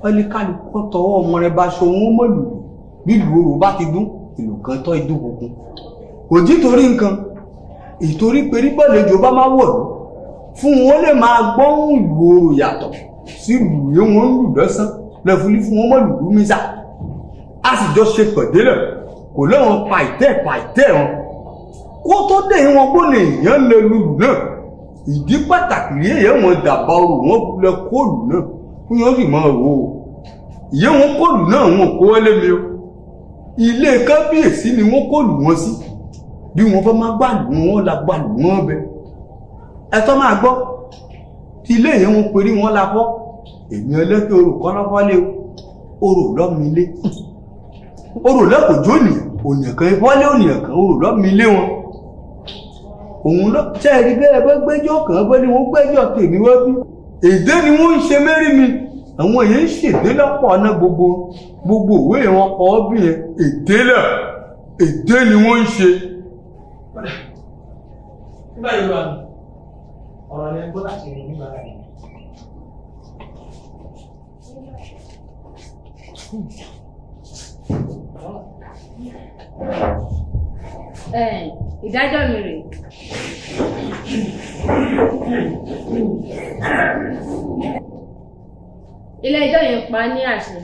ọlẹ́kálukú tọwọ́ ọmọ rẹ̀ bá ṣe wọn mọ̀ lù bí ìlú Orò bá ti dún ìlú kan tọ́ idú gbogbo kò jí torí nǹkan ìtorí pé rí bọ́lẹ̀jọ bá máa wọ̀ lù fún wọn lè máa gbọ́hùn ìlú Orò yàtọ̀ sí ìlú yẹn wọn ń lù lọ́sán lẹ́fúlí fún wọn mọ̀ lù mísà a sì jọ ṣe pẹ̀délẹ̀ kò lẹ́wọ̀n pàìtẹ́ wọn kó tó dé wọn bó lè yàn lè lùlù náà ìdí pàtàkì rí èyàn wọn dàbà Orò wọn lẹ kóòlù náà fún yóò sì máa wò ó ìyẹn wọn kóòlù náà wọn kó wọlé mi o ilé kábíyèsí ni wọn kóòlù wọn sí bí wọn bá máa gbàlù wọn la gbàlù wọn bẹ ẹtọ́ máa gbọ́ tí ilé yẹn wọn perí wọn la kọ́ èmi Aláké Orò kọ́ lọ́kọ́lé Orò lọ́mílé Orò lẹ́kọ̀ọ́jọ́ nìyẹn òyìn kan ìfọ́lé òyìn kan Orò lọ́mílé wọn òun lọ tẹ́ẹ̀rí bẹ́ẹ̀ bẹ́ gbẹ́jọ́ kan bẹ́ ni wọ́n gbẹ́jọ́ tèmi wá bí èdè ni wọ́n ń ṣe mẹ́rí mi àwọn èyí ń ṣèdè lọ́pọ̀ ọ̀nà gbogbo òwe wọn kọ́ bí yẹn èdè ni wọ́n ń ṣe. nígbà yìí wà ọ̀rọ̀ ni gbọ́dọ̀ láti rìn nígbà rẹ̀. Ìdájọ́ mi rèé. Ilé ẹjọ́ yẹn pa ní àṣẹ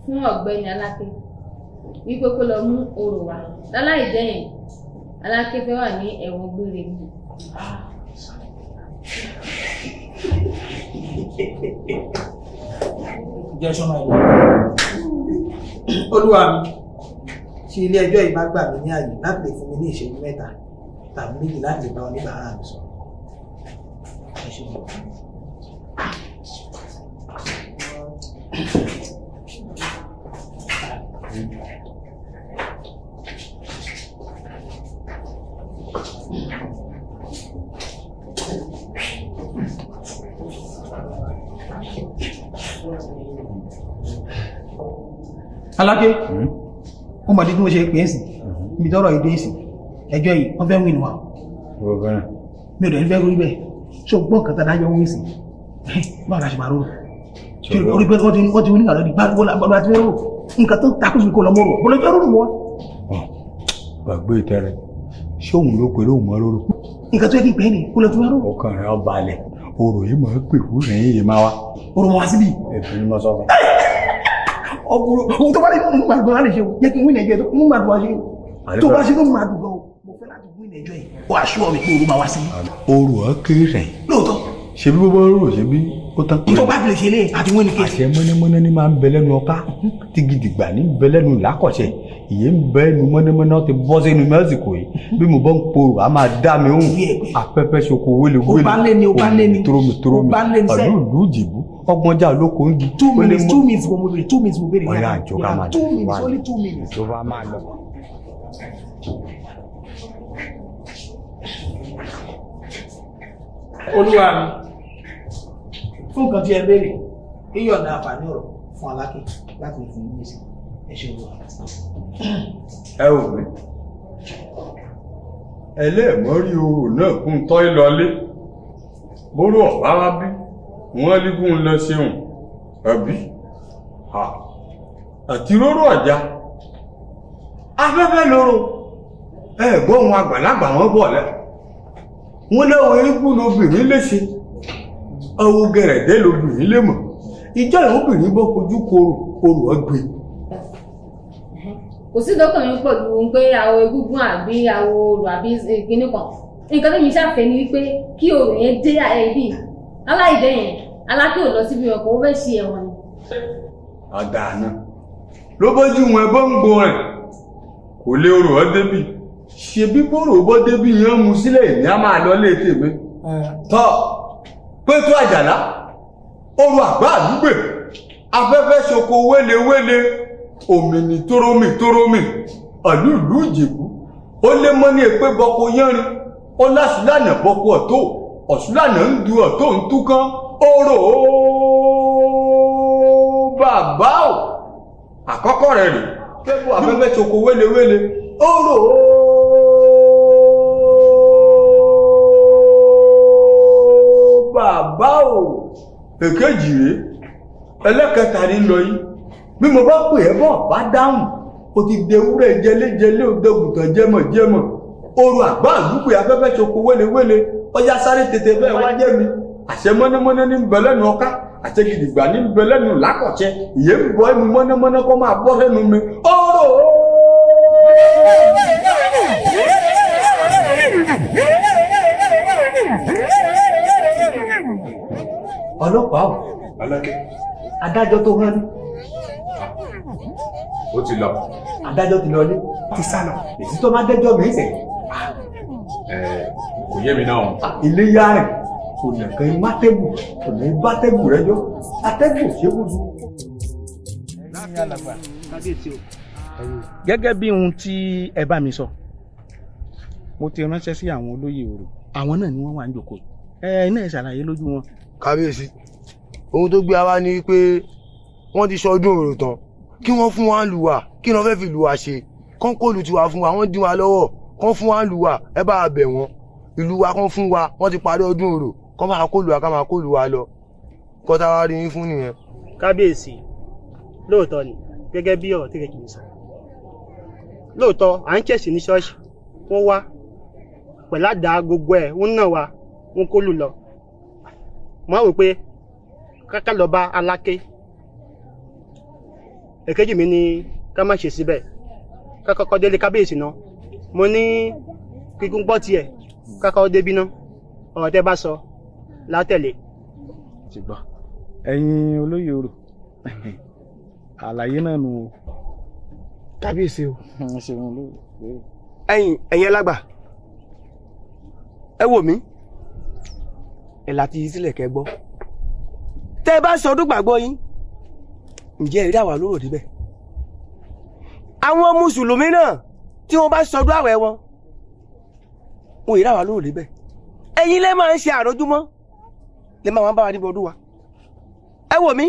fún ọ̀gbẹ́ni Aláké wípé kó lọ mú Orò wá láláì jẹ́ yẹn Aláké fẹ́ wà ní ẹ̀wọ̀n gbére mi. Jẹ́ sọ́nà ìlú. Olúwa mi tí ilé ẹjọ́ yìí bá gbà mí ní àyè láti lè fún mi ní ìṣẹ́jú 3 tàbí 2 láti bá oníbàárà mi sọ. Aláké ó mọ̀ dídí mo ṣe pè é sí ibi tọ́rọ̀ ìdé ìsìn ẹjọ́ yìí wọ́n fẹ́ win wa mi ò dẹ̀ fẹ́ rí bẹ́ẹ̀ ṣó gbọ́n kan tàbí ayọ́ win sí báwọn la ṣe máa rò orí pé wọ́n ti wí nígbà lọ́dí gbàgbó làbọ̀lọ́ àti mẹ́rò nǹkan tó takú sí kó lọ mọ́rò bọ́lọ́ fẹ́ rò wọ́n. gbàgbé ìtẹ́rẹ ṣé òun ló pẹ̀lú òun mọ́ róró. nǹkan tó yẹ kí n pè é ní kó lọ tó wá rò. ọkàn rẹ ọba alẹ orò yìí máa pè fún ẹ̀yìn yìí máa wá. orò wá síbí. ètò ni mo sọ fún. ọkùnrin ohun tó bá lè mú màdùn wá lè ṣe o jẹ́ kí n wí nàìjíríà tó mú màdùn wá ṣe o tó bá ṣe tó mú màdùn gan o mo fẹ́ láti wí nàìjíríà yìí ó aṣọ mi pé orò máa wá sí. orò ọ kéré rẹ. lóòótọ́. ṣe bí bọ́bọ́ rò ṣe bí ó tán. tó bá bilẹ̀ ṣe lé àti wọ́n ní kéde. àṣẹ mọ́nẹ́mọ́nẹ́ ní máa ń bẹ lẹ́nu ọká tí gidigba ní bẹ lẹ́nu làkọ̀ṣẹ́ ìyẹn ń bẹ ẹnu mọ́nẹ́mọ́nẹ́ ti bọ́ sínú mẹ́sìkò yìí bí mo bá ń porò a máa dá mi hùn afẹ́fẹ́ ṣoko wéle wéle toromi àlúùlù jìbú ọgbọ́njà olóko ń di. 2 minutes 2 minutes mo bèrè 2 minutes mo bèrè. ọ̀yà àjọ ká máa lọ 2 minutes only 2 minutes. tó bá máa lọ. olúwa mi fún nǹkan tí ẹ béèrè yíyọ̀ǹda àǹfààní ọ̀rọ̀ fún Aláké láti lè fún yín yé sí ẹ ṣe olúwa. ẹ ò rí ẹlẹ́ẹ̀mọ́rí orò náà kún tọ́ ìlọlé bóró ọ̀bá wá bí wọ́n lígún lọ ṣeun àbí àti róró ọ̀já afẹ́fẹ́ lóró ẹ̀gbọ́n wọn àgbàlagbà wọn bọ̀ lẹ́ wọ́n lẹ́wọ̀ eégún lóbìnrin léṣe ọwọ́ gẹ̀rẹ̀dẹ́ lóbìnrin lè mọ̀ ìjọ ìwọ̀n obìnrin bọ́ kojú korò ọgbẹ́. kò sí dọ́kùnrin pẹ̀lú pé àwọn egúngún àbí àwọn orò àbí ìpínlẹ̀ kan nǹkan tó mi ṣàfẹ́ ni wípé kí orò yẹn dé ibi aláìdẹ yẹn Aláké ò lọ síbi ọkọ̀ ó fẹ́ ṣe ẹ̀wọ̀n ni. ọ̀dà náà ló bójú wọn ẹ bọ́ ń gbọ́ rẹ̀ kò lè orò ọ́ débì ṣe bí bóró bọ́ débì yẹn mú sílẹ̀ ìní á máa lọ lé tèmi. tọ́ Pétú Àjàlá orò àgbà àdúgbò afẹ́fẹ́ ṣoko wélewéle òmìnì tórómì ọ̀lú ìlú Ìjẹ̀bú ó lé mọ́ ní èpè bọ́kọ yánrin ó lásùlànà bọ́kọ ọ̀tọ̀ ọ̀sùlànà ń du ọ̀tọ̀ ń túkán orò bàbá ò àkọ́kọ́ rẹ̀ rè kébù afẹ́fẹ́ ṣoko wélewéle orò bàbá ò èkejì rèé ẹlẹ́kẹta ní lọ yìí bí mo bá pè ẹ́ bọ̀ bá dáhùn o ti dewúrẹ́ jẹlé òdògùtàn jẹmọ̀ orò àgbà àdúgbò afẹ́fẹ́ ṣoko wélewéle ọjà sáré tètè bẹ́ẹ̀ wá jẹ́ mi àṣẹ mọ́nàmọ́ná ní bẹ̀lẹ́nu ọká àṣẹ gidigba ní bẹ̀lẹ́nu lákọ̀ṣẹ́ ìyẹn ń bọ́ ẹnu mọ́nàmọ́ná kọ́ máa bọ́ sẹ́nu mi orò. ọlọ́pàá ò Aláké adájọ́ tó hán ní. ó ti lọ. adájọ́ ti lọ ní. ti sá lọ. èsì tó máa dẹ́jọ́ mi sẹ̀. kò yé mi náà. ilé yá rẹ̀ kò nìkan má tẹ́gù kò ní bá tẹ́gù rẹ jọ atẹ́gù ṣé kò dùn. gẹ́gẹ́ bí ohun tí ẹ bá mi sọ mo ti ránṣẹ́ sí àwọn olóyè Orò àwọn náà ni wọ́n wà ń jókòó iná ẹ̀ ṣàlàyé lójú wọn. kábíyèsí ohun tó gbé wa ní pé wọ́n ti ṣọdún Orò tán kí wọ́n fún wa lù wá kí wọ́n fẹ́ fi lù wá ṣe kán kó lù tiwa fún wa wọ́n dín wa lọ́wọ́ kán fún wa lù wá ẹ bá a bẹ̀ wọ́n ìlú wa kán fún wa wọ́n ti parí ọdún Orò kán máa kó lù wá ká máa kó lù wá lọ kọ́tà wa rí yín fún nìyẹn. kábíyèsí lóòótọ́ ni gẹ́gẹ́ bí ọ̀rọ̀ tẹ́lẹ̀ kì í sọ lóòótọ́ à ń ṣẹ̀sìn ní ṣọ́ọ̀ṣì wọ́n wá pẹ̀lú àdá gbogbo ẹ̀ ń nà wá ń kó lù lọ mo rò pé káká lọ bá Aláké èkejì mi ní ká má ṣe síbẹ̀ ká kọ́kọ́ délé kábíyèsí náà mo ní kíkún gbọ́ tiẹ̀ ká kọ́kọ́ débí náà ọ̀rọ̀ tẹ́ bá sọ látẹ̀lé. ṣùgbọ́n ẹ̀yin olóyè Orò àlàyé náà nù o. kábíyèsí o. ẹ̀yin ẹlàgbà ẹ wò mí ẹ láti yí sílẹ̀ kẹ́ gbọ́ tẹ́ ẹ bá sọ ọdún gbàgbọ́ yín ǹjẹ́ ẹ rí àwa lóró débẹ̀ àwọn mùsùlùmí náà tí wọ́n bá sọdún àwẹ̀ wọn wọn ì rí àwa lóró débẹ̀ ẹ̀yin lẹ́ máa ń ṣe àrójúmọ́ lẹ́ máa ń bá wa níbi ọdún wa ẹ wò mí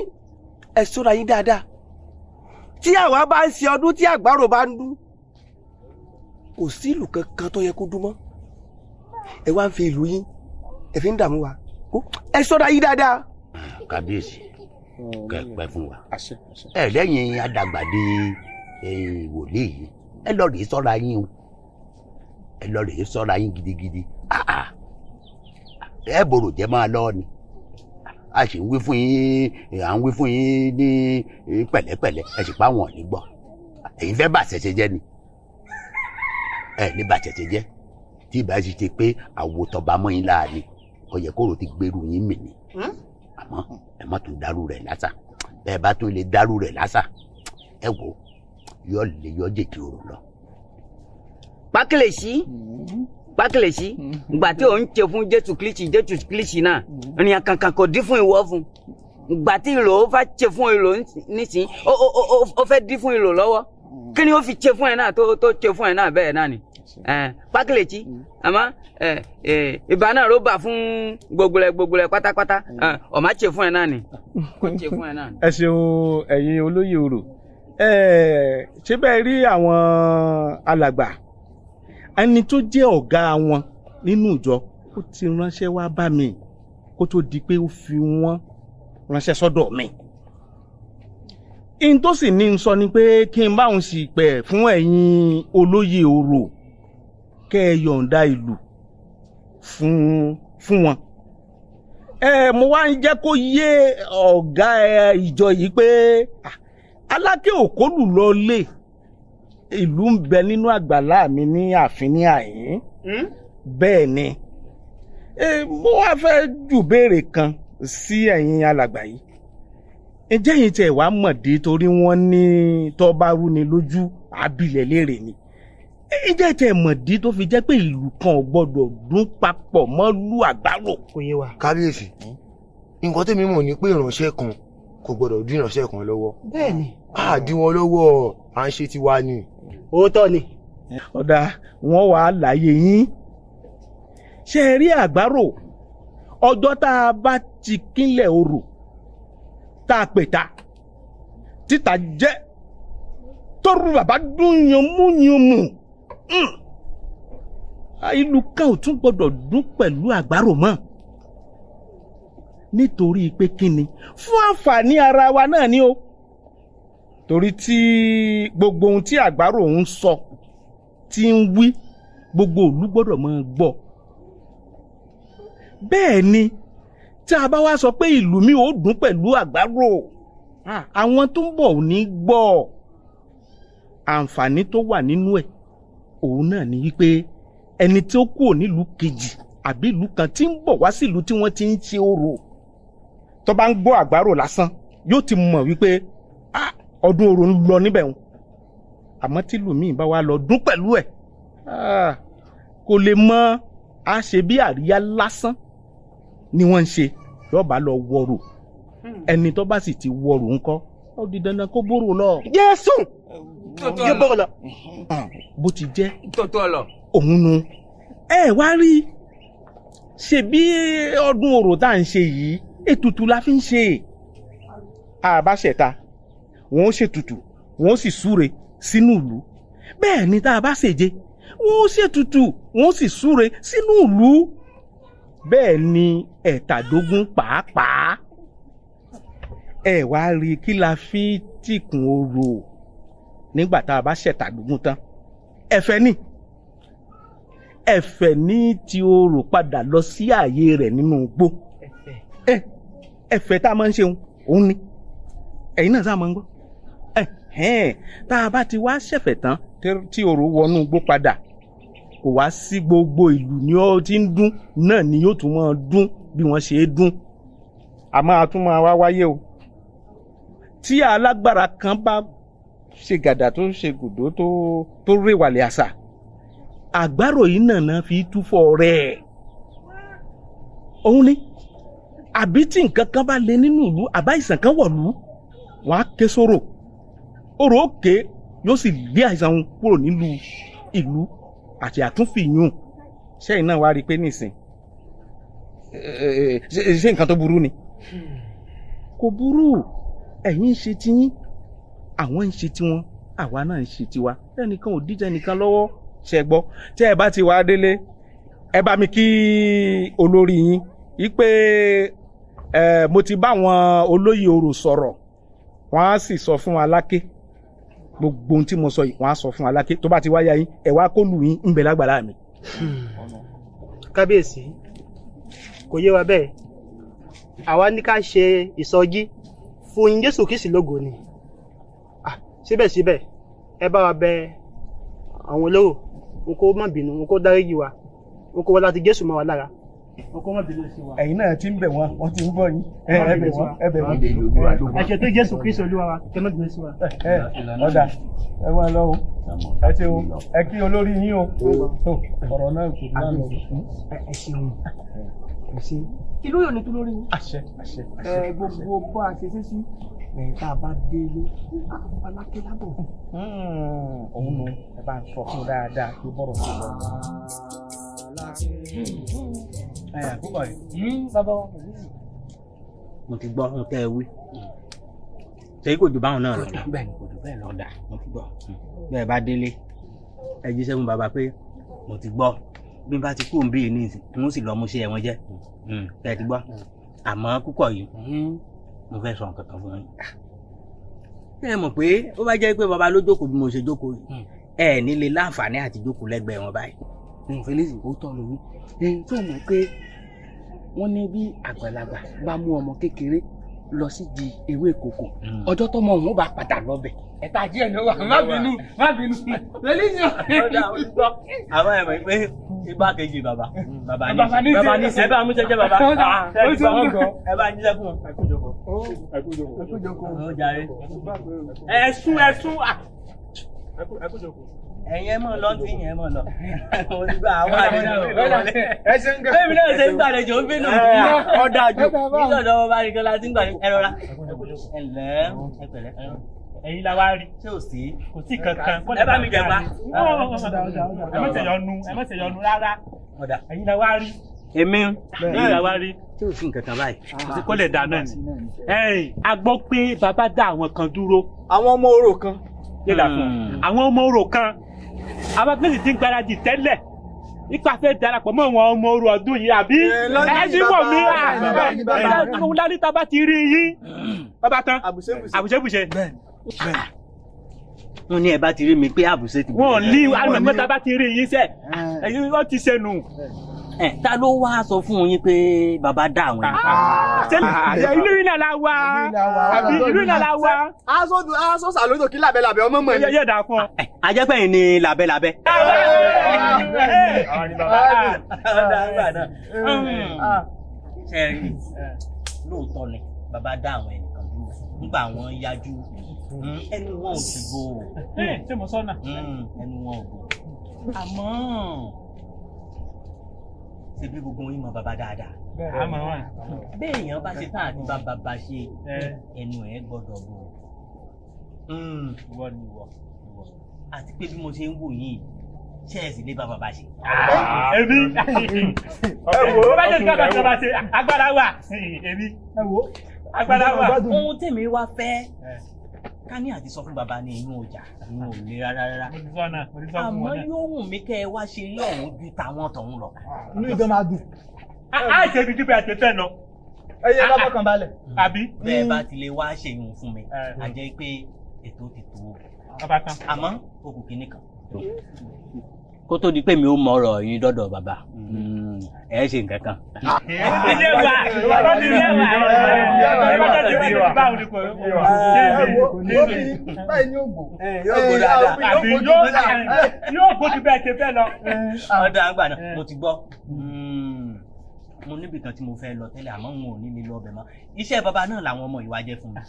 ẹ ṣọ́ra yín dáadáa tí àwa bá ń ṣe ọdún tí àgbárò bá ń dún kò sí ìlú kankan tó yẹ kó dún mọ́ ẹ wá ń fi ìlú yín ẹ fi ń dààmú wa ẹ ṣọ́ra yín dáadáa. kábíyèsí kẹpẹ fún wa ẹ lẹ́yìn adàgbàdì wòlíì yìí ẹ lọ rèé ṣọ́ra yín o ẹ lọ rèé ṣọ́ra yín gidigidi ẹ bòrò jẹ máa lọ ni a sì ń wí fún yín à ń wí fún yín ní pẹ̀lẹ́pẹ̀lẹ́ ẹ sì pa wọn ní gbọ́ èyí fẹ́ bà ṣẹ̀ṣẹ̀ jẹ́ ni ẹ ní bà ṣẹ̀ṣẹ̀ jẹ́ tí ìbá sì ti pé àwòtọba mọ́ yín láàrin ọyẹ kóró ti gbèrú yín mì ní àmọ́ ẹ má tún dárú rẹ̀ lásà ẹ bá tún lè dárú rẹ̀ lásà ẹ wò yọ lè yọ jèjì Orò lọ. pákìlẹ̀sí ìgbà tí òun ṣe fún Jésù Kristi náà ènìyàn kankan kò dín fún ìwọ fún ìgbà tí ìlò ó fẹ́ ṣe fún ìlò nísìnyí ó fẹ́ dín fún ìlò lọ́wọ́ kí ni ó fi ṣe fún ẹ náà tó ṣe fún ẹ náà bẹ́ẹ̀ náà ni pákìlẹ̀sí àmọ́ ìbá náà ló bà fún gbogbo rẹ̀ pátápátá ọ̀má ṣe fún ẹ náà ni kò ṣe fún ẹ náà ni. ẹ ṣeun ẹ̀yin olóyè Orò ṣé bẹ́ẹ̀ rí àwọn alàgbà ẹni tó jẹ́ ọ̀gá wọn nínú ìjọ ó ti ránṣẹ́ wá bá mi kó tó di pé ó fi wọ́n ránṣẹ́ sọ́dọ̀ mi. in tó sì ní n sọ ni pé kí n bá òun sì pẹ̀ fún ẹ̀yin olóyè Orò kẹ́ ẹ yọ̀ǹda ìlú fún wọn mo wá ń jẹ́ kó yé ọ̀gá ìjọ yìí pé Aláké òkólù lọ lé ìlú ń bẹ nínú àgbàlá mi ní ààfin ní àyín bẹ́ẹ̀ ni mo wá fẹ́ jù béèrè kan sí ẹ̀yin alàgbà yìí ǹjẹ́ yìí tẹ̀ wá mọ̀dé torí wọ́n ní tó bá rú ni lójú àbílẹ̀ léèrè ni ǹjẹ́ tẹ̀ mọ̀dé tó fi jẹ́ pé ìlú kan ò gbọ́dọ̀ dún papọ̀ mọ́ lú àgbárò. kò yé wa. kábíyèsí nǹkan tèmi mọ̀ ni pé ìránṣẹ́ kan kò gbọ́dọ̀ dín ìránṣẹ́ kan lọ́wọ́. bẹ́ẹ̀ni. a dí wọn lọ́wọ́ à ń ṣe tiwa ni. òótọ́ ni. ọ̀dà wọn wà á láyé yín ṣe é rí àgbárò ọjọ́ tá a bá ti kínlẹ̀ orò tá a pè ta títà jẹ́ tọ́rù bàbá dún yanmúyanmù ìlú kan ò tún gbọ́dọ̀ dún pẹ̀lú àgbárò mọ́ nítorí pé kíni fún àǹfààní ara wa náà ni o torí tí gbogbo ohun tí àgbárò ń sọ tí ń wí gbogbo ìlú gbọ́dọ̀ máa gbọ́ bẹ́ẹ̀ ni tí a bá wá sọ pé ìlú mi ò dún pẹ̀lú àgbárò àwọn tó ń bọ̀ ò ní gbọ́ àǹfààní tó wà nínú ẹ̀ òun náà ni wípé ẹni tí ó kúrò nílùú kejì àbí ìlú kan tí ń bọ̀ wá sí ìlú tí wọ́n ti ń ṣe orò tó bá ń gbọ́ àgbárò lásán yóò ti mọ̀ wípé ọdún orò ń lọ níbẹ̀ wọn àmọ́ tí ìlú míì bá wá lọ dún pẹ̀lú ẹ̀ kò lè mọ àṣẹ bí àríyá lásán ni wọ́n ń ṣe lọ́ba lọ wọ̀rò ẹni tó bá sì ti wọ̀rò ńkọ́ ó di dandan kó bóró lọ. Jésù yóò bọ̀rọ̀ lọ. bó ti jẹ́ òun nu ẹ wá rí ṣe bí ọdún orò tá à ń ṣe yìí ètùtù la fi ń ṣe àbáṣẹta wọn ó ṣètùtù wọn ó sì súre sínú ìlú bẹ́ẹ̀ ni tá a bá ṣèje wọn ó ṣètùtù wọn ó sì súre sínú ìlú bẹ́ẹ̀ ni ẹ̀tàdógún pàápàá ẹ wá rí kí la fi tìkùn orò nígbà tá a bá ṣẹ̀tàdógún tán ẹ̀fẹ̀ ní ti orò padà lọ sí ààyè rẹ̀ nínú igbó ẹ̀fẹ̀ tá a máa ń ṣe òun ni ẹ̀yin náà sáà máa ń gbọ́ tá a bá ti wá ṣẹ̀fẹ̀ tán tí orò wọnú igbó padà kò wá sí gbogbo ìlú ni ó ti ń dún náà ni yóò tún máa dún bí wọ́n ṣe é dún àmọ́ a tún máa wá wáyé o tí alágbára kan bá ṣe gàdà tó ṣe gùdó tó réwàlẹ̀ àṣà àgbárò yìí náà fi túfọ̀ rẹ̀ òun ni àbí tí nǹkan kan bá lé nínú ìlú àbá ìsàn kan wọ̀lú wọn á ké sóró orò òkè yóò sì lé àìsàn wọn kúrò nílùú ìlú àti àtúnfìyún sẹ́yìn náà wá rí i pé nísìn ṣé nǹkan tó burú ni kò burú ẹ̀yin ń ṣe tiyín àwọn ń ṣe tiwọn àwa náà ń ṣe tiwa ẹnìkan ò díjà nìkan lọ́wọ́ ṣe gbọ́ tí ẹ bá ti wá délé ẹ bá mi kí olórí yín yí pé mo ti bá àwọn olóyè orò sọ̀rọ̀ wọ́n á sì sọ fún Aláké gbogbo ohun tí mo sọ yìí wọ́n á sọ fún Aláké tó bá ti wáyà yín ẹ wá kó lù yín ń bẹ lágbàlá mi. kábíyèsí kò yé wa bẹ́ẹ̀ àwa ní ká ṣe ìsọjí fún Jésù Kristi lógo ni síbẹ̀síbẹ̀ ẹ bá wa bẹ àwọn olówó n kó má bínú n kó dáríjì wa n kó wọ́n láti Jésù mọ́ wa lára n kó má bínú sí wa. ẹ̀yin náà ti ń bẹ̀ wọ́n ti ń bọ̀ yín ẹ bẹ̀ wọ́n. àṣẹ tó Jésù Kristi Olúwa wa kẹ́ má bínú sí wa. ọ̀dà ẹ wọ́n lọ o ẹ ṣe o ẹ kí olórí yín o ọ̀rọ̀ náà kò dúró lọ. ẹ ṣeun ẹ ṣe ìlú yóò ní tó lórí yín. àṣẹ. gbogbo bó a ṣe ṣe sí tá a bá délé Aláké lábọ̀. òun nu ẹ bá ń sọ fún dáadáa tó bọ̀rọ̀ sí lọ. àkókò yìí bàbá wa kò ní. mo ti gbọ́ ohun tẹ́ ẹ wí ṣèyí kò jù báwọn náà lọ. bẹ́ẹ̀ ni kò jù bẹ́ẹ̀ lọ dà mo ti gbọ́. bẹ́ẹ̀ bá délé ẹ jíṣẹ́ fún bàbá pé mo ti gbọ́ bí n bá ti kú òun bí yìí ní ìsìn n ó sì lọ mú sí ẹ̀wọ̀n jẹ́ tẹ́ ẹ ti gbọ́ àmọ́ púpọ̀ yìí mo fẹ́ sọ nǹkan kan fún yín. ṣé ẹ mọ̀ pé ó bá jẹ́ pé bàbá ló jókòó bí mo ṣe jókòó yìí ẹ nílé láǹfààní àti jókòó lẹ́gbẹ̀ẹ́ wọn báyìí. Félísì ó tọ́ lórí tó mọ̀ pé wọ́n ní bí àgbàlagbà bá mú ọmọ kékeré lọ sí di ewé kòkó ọjọ́ tọ́mọ òun bá padà lọ́bẹ̀ ẹ̀ta díẹ̀ ló wà má bínú lẹ́lẹ́sìn àwọn ẹ̀mọ̀ pé igbákejì bàbá ní ẹ bá mú jẹjẹ bàbá ẹ bá jíjẹ fún wọn. ẹ̀sùn ẹ̀yin ẹ mọ̀ lọ tí yẹn mọ̀ lọ. Mo ti gba àwọn àlejò wọlé. Bẹ́ẹ̀ni náà ṣe ń gbàlejò ń bínú. Ọ̀dà àjò nígbàdàn ọmọ bá rí kan láti ń gbàlejò ẹ rọra. Ẹ ǹlẹ́ ẹ pẹ̀lẹ́. Ẹ̀yin la wá rí. Ṣé ò sí? Kò sí kankan. Ẹ bá mi jẹ̀gbá. Ẹ má ṣe yọnu rárá. Ẹ̀yin la wá rí. Èmi ẹ̀yin la wá rí. Ṣé ò sí nǹkan kan báyìí? Kò sí kó lè dáná ni. A gbọ́ pé bàbá dá àwọn kan dúró. Àwọn ọmọ orò kan. Àwọn ọmọ orò kan. Àwọn akéwì ti ń gbáradì tẹ́lẹ̀ ipa fẹ́ darapọ̀ mọ́ àwọn ọmọ orò ọdún yìí àbí ẹni wọ̀ mí lálẹ́ tá a bá ti rí yín bàbá tán àbùṣebùṣe. Wọ́n ní ẹ bá ti rí mi pé àbùṣe ti. Wọ́n ní àwọn mẹ́ta bá ti rí yín sẹ́ ẹ̀yin wọ́n ti ṣe nù. Ta ló wá sọ fún yín pé bàbá dá àwọn yìí. Ìlú yìí náà la wá àbí ìlú yìí náà la wá. Aṣọ sàlódò kí làbẹ́làbẹ́ ọmọ mọ̀ ní. Yẹ dà fún ọ. Ajẹ́pẹ̀yìn ni làbẹ́làbẹ́. Ṣé ẹ rí lóòótọ́ ni bàbá dá àwọn ẹnìkan dúró nígbà wọn yájú ẹnu wọn ò sì bò. Ṣé mo sọ náà? Ẹnu wọn ò bò. Àmọ́ ṣe bí gbogbo yín mọ bàbá dáadáa. Béèyàn bá ṣe tán àti bá bàbá ṣe ẹnu ẹ̀ gbọ́dọ̀ bò. Àti pé bí mo ṣe ń wò yín ṣẹ́ẹ̀sì lé bá bàbá ṣe. Èmi bá jẹ́ kí bàbá ṣe agbára wà. Èmi agbára wà. Ohun tèmi wá fẹ́ ká ní àti sọ fún bàbá ní inú ọjà inú ò lè rárá. Àmọ́ yóò wù mí kẹ́ ẹ wá ṣe ilé ọ̀hún ju tàwọn tọ̀hún lọ. Inú ìjọ máa dùn. A ṣe ibi tí bẹ́ẹ̀ ṣe fẹ́ lọ. Ẹyẹ lọ́kọ̀ kan balẹ̀. Àbí. Bẹ́ẹ̀ bá ti lè wá ṣe ìhun fún mi, a jẹ́ pé ètò ti tó. Àmọ́ okùn kìíní kan. Kó tó di pé mi ò mọ ọ̀rọ̀ yín dọ́dọ̀ bàbá, ẹ ṣe nǹkan kan. Ilé wa ọlọ́dún ilé wa ẹ bá tẹ̀sí bí wa báwo ni kò báyìí ní ògbó. Yóò gbó dáadáa. Àbí yóò gbó ju bẹ́ẹ̀ ṣe fẹ́ lọ. Ọ̀dà àgbà náà mo ti gbọ́. Mo níbi kan tí mo fẹ́ lọ tẹ́lẹ̀ àmọ́ n ò ní lè lọ ọbẹ̀ mọ́. Iṣẹ́ bàbá náà làwọn ọmọ ìwà jẹ́ fún mi.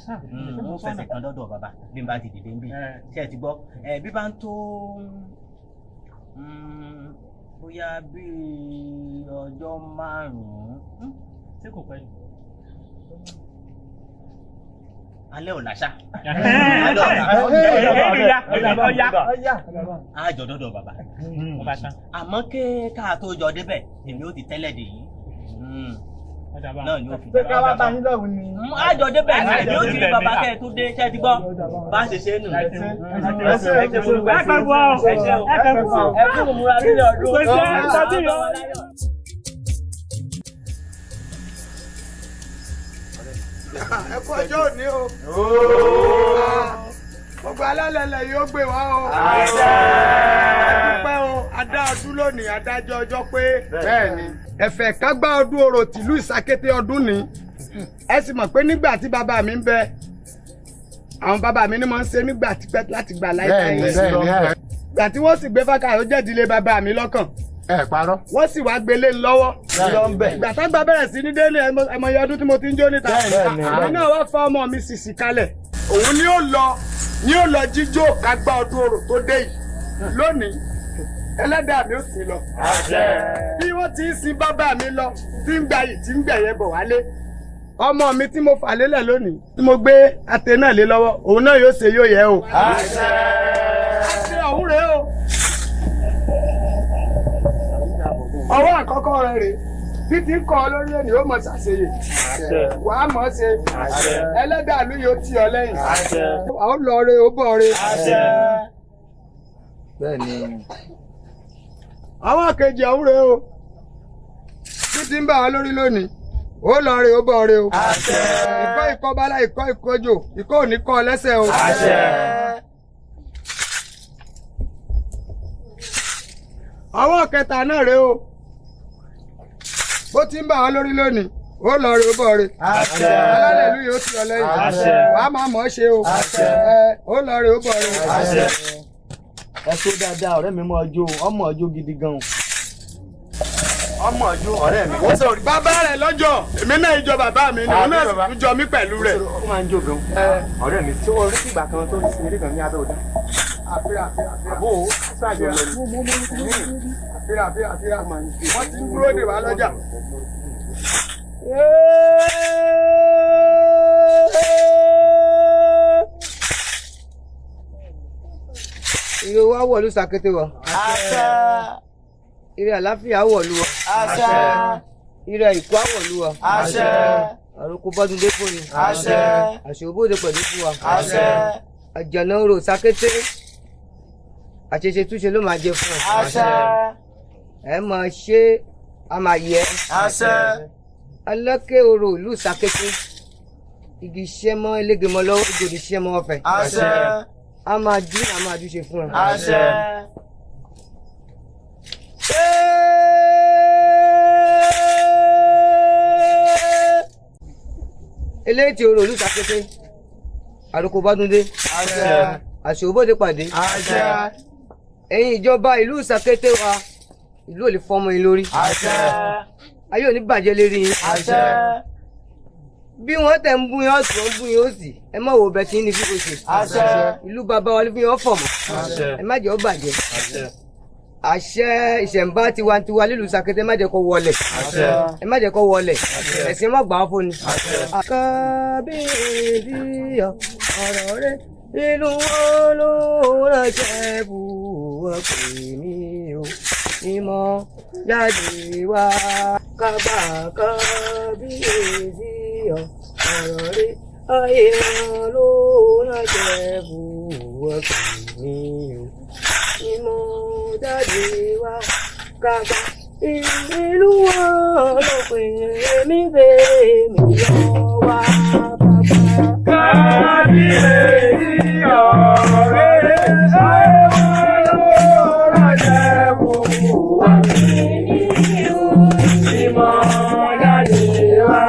Mo fẹsẹ̀ kan dọ́dọ̀ bàbá bí n bá ti dìde ń bì. Ṣé ẹ ti gbọ́? Bí bá ń tó bóyá bíi ọjọ́ 5 ṣé kò pẹ́ ni. Alẹ́ ọ̀la ṣá. Àjọ dọ́dọ̀ bàbá. Àmọ́ ká tó jọ débẹ̀ èmi ó ti tẹ́lẹ̀ dè yín. Náà ni ó fi. Pé ká wá bá yín lọ́hùn ni. Àjọ débẹ̀ ni èmi ó ti rí bàbá kẹ́ ẹ tó dé ṣé ti gbọ́. Bá ṣe ṣe nù. Ẹ fún múra nílé ọdún. Ẹ kú ọjọ́ òní o. Gbogbo alálẹ̀lẹ̀ yóò gbé wá o. Adúpẹ́ o, adá ọdún lónìí, adájọ́ ọjọ́ pé. Bẹ́ẹ̀ni. Ẹ̀fẹ̀ kágbá ọdún orò tìlú Ìsàkété ọdún ni. Ẹ sì mọ̀ pé nígbà tí bàbá mi ń bẹ, àwọn bàbá mi ni mo ń ṣe nígbà tí pẹ́ láti gbà láìpẹ́ yìí. Ìgbà tí wọ́n sì gbé fákà ó jẹ́ ìdílé bàbá mi lọ́kàn. Ẹ parọ́. Wọ́n sì wá gbélé lọ́wọ́. Ìgbà tá gbà bẹ̀rẹ̀ sí ní délé ẹmọye ọdún tí mo ti ń jó níta. Èmi náà wá fọ́ ọmọ mi sìsì kalẹ̀. Òun ni ó lọ jíjó kágbá ọdún orò tó dé yìí. Lónìí, ẹlẹ́dàá mi ó sì lọ. Bí wọ́n ti ń sin bàbá mi lọ, tí ń gba yìí tí ń gbẹ̀yẹ bọ̀ wálé. Ọmọ mi tí mo fà lélẹ̀ lónìí, tí mo gbé ate náà lé lọ́wọ́, òun náà yóò ṣe yóò yẹ o. Àṣẹ ọ̀hún rèé o. Ọwọ́ àkọ́kọ́ rẹ̀ rèé. Títí ń kọ́ lórí ẹni ó mọ̀ ṣàṣeyè. Wàá mọ̀ ṣe. Ẹlẹ́dàá ló yóò tì ọ lẹ́yìn. Ó lọ re ó bọ̀ re. Bẹ́ẹ̀ni. Àwọn kejì ọ̀hún rèé o. Títí ń bá wa lórí lónìí. Ó lọ re ó bọ̀ re o. Ìkọ́ ìkọ́bálá ìkọ́ ìkọ́jò ìkọ́ òní kọ́ lẹ́sẹ̀ o. Àwọn kẹta náà rèé o. bó ti ń bà ọ́ lórí lónìí ó lọ rè ó bọ̀ rè. alálẹ̀lú yóò ti ọ lẹ́yìn wàá máa mọ̀ ọ́ ṣe o ó lọ rè ó bọ̀ rè. ẹ tó dáadáa ọ̀rẹ́ mi mọ ọjọ́ ọmọ ọjọ́ gidi gan-an ọmọ ọjọ́ ọ̀rẹ́ mi. ó sọ bàbá rẹ̀ lọ́jọ́ èmi náà ìjọ bàbá mi ni òun náà sì tún jọ mí pẹ̀lú rẹ̀. ó máa ń jó gan-an ọ̀rẹ́ mi tí orí ìgbà kan tó ń sin eré kan ní abẹ́ òdà. àbó sáàjọ lọ ní. àfíà wọ́n ti ń dúró dè wá lọ́jà. ire wa wọ̀lú sàkété wa. ire àláfíà wọ̀lú wa. ire ìkú àwọ̀lú wa. àròkọ bọ́dúndé fún ni. àṣòbóde pẹ̀lú fún wa. àjànà orò sàkété àṣeṣe túnṣe ló máa jẹ fún ọ. ẹ máa ṣe a máa yẹ. Aláké orò ìlú sàkété igi iṣẹ́ mọ́ elégemọ́ lọ́wọ́ ìjòdì iṣẹ́ mọ́ ọ̀fẹ́. A máa dín a máa dúṣe fún ẹ. eléyìí tí orò ìlú sàkété àròkọ bọ́dúndé àṣòbóde pàdé ẹ̀yin ìjọba ìlú sàkété wa ìlú ò lè fọmọ yín lórí ayé ò ní bàjẹ́ lérí yín bí wọ́n tẹ̀ ń bú yín ọ̀sùn ń bú yín òsì ẹ má wo bẹ̀ tí ní fífò ṣe ìlú bàbá wa ní fún yín ọ̀fọ̀ mọ́ ẹ má jẹ́ ó bàjẹ́ àṣẹ ìṣẹ̀ǹbá tiwantiwa lílùú sàkété ẹ má jẹ́ kó wọlẹ̀ ẹ má jẹ́ kó wọlẹ̀ ẹ̀sìn má gbà á fún ni. kábíyèsí ọ̀rọ̀ rẹ̀ inú wọn ló ránṣẹ́ bù wọ́n pè mí o ìmọ̀ jáde wá kábíyèsí ọ̀rọ̀ rẹ̀ ayé wọn ló ránṣẹ́ bù wọ́n pè mí o ìmọ̀ jáde wá ìlú wọn ló pè mí lọ wá kábíyèsí ọ̀rọ̀ rẹ̀ ayé wọn ló ránṣẹ́ bù wọ́n pè mí o ìmọ̀ jáde wá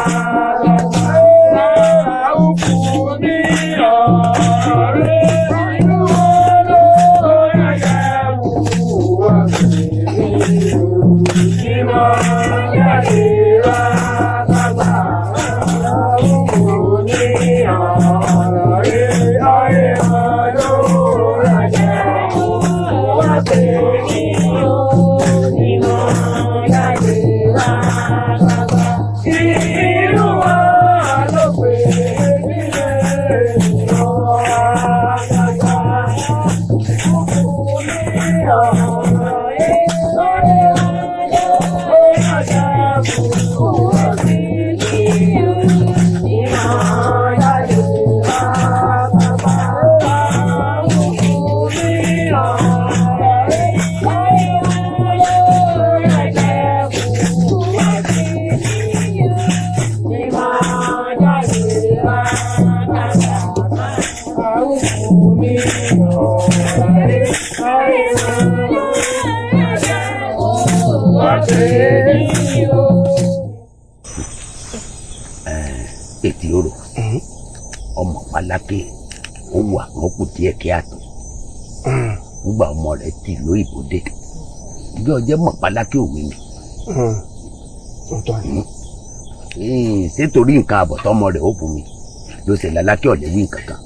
ètí orò ọmọ Aláké ó wà wọn kù díẹ̀ kí á tó nígbà ọmọ rẹ̀ ti ìlú ìbòdè ìjọ jẹ mọ Aláké òwe mi ṣé torí nǹkan àbọ̀tọ́ ọmọ rẹ̀ ó fún mi ló ṣe Aláké ọ̀lẹ́ wí nǹkan kan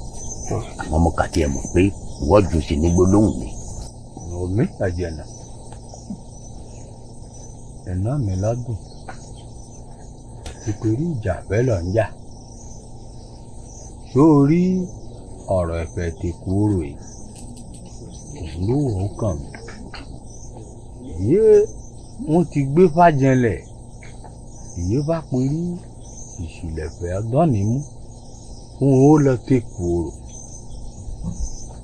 àmọ́ mo kà tiẹ̀ mọ̀ pé ìwọ́ ju sí ní gbólóhùn mi. omi àjẹnà ẹ̀nà mi ládùn ìpèrí ìjà bẹ́ẹ̀ lọ ń jà sórí ọ̀rọ̀ ẹ̀fẹ̀ ti kúrò yìí òun ló wọ̀ ó kàn mí ìyé wọ́n ti gbé fàjẹlẹ̀ ìyé bá perí ìṣìlẹ̀fẹ̀ ọdọ́nìmú fún ó lọ ti kúrò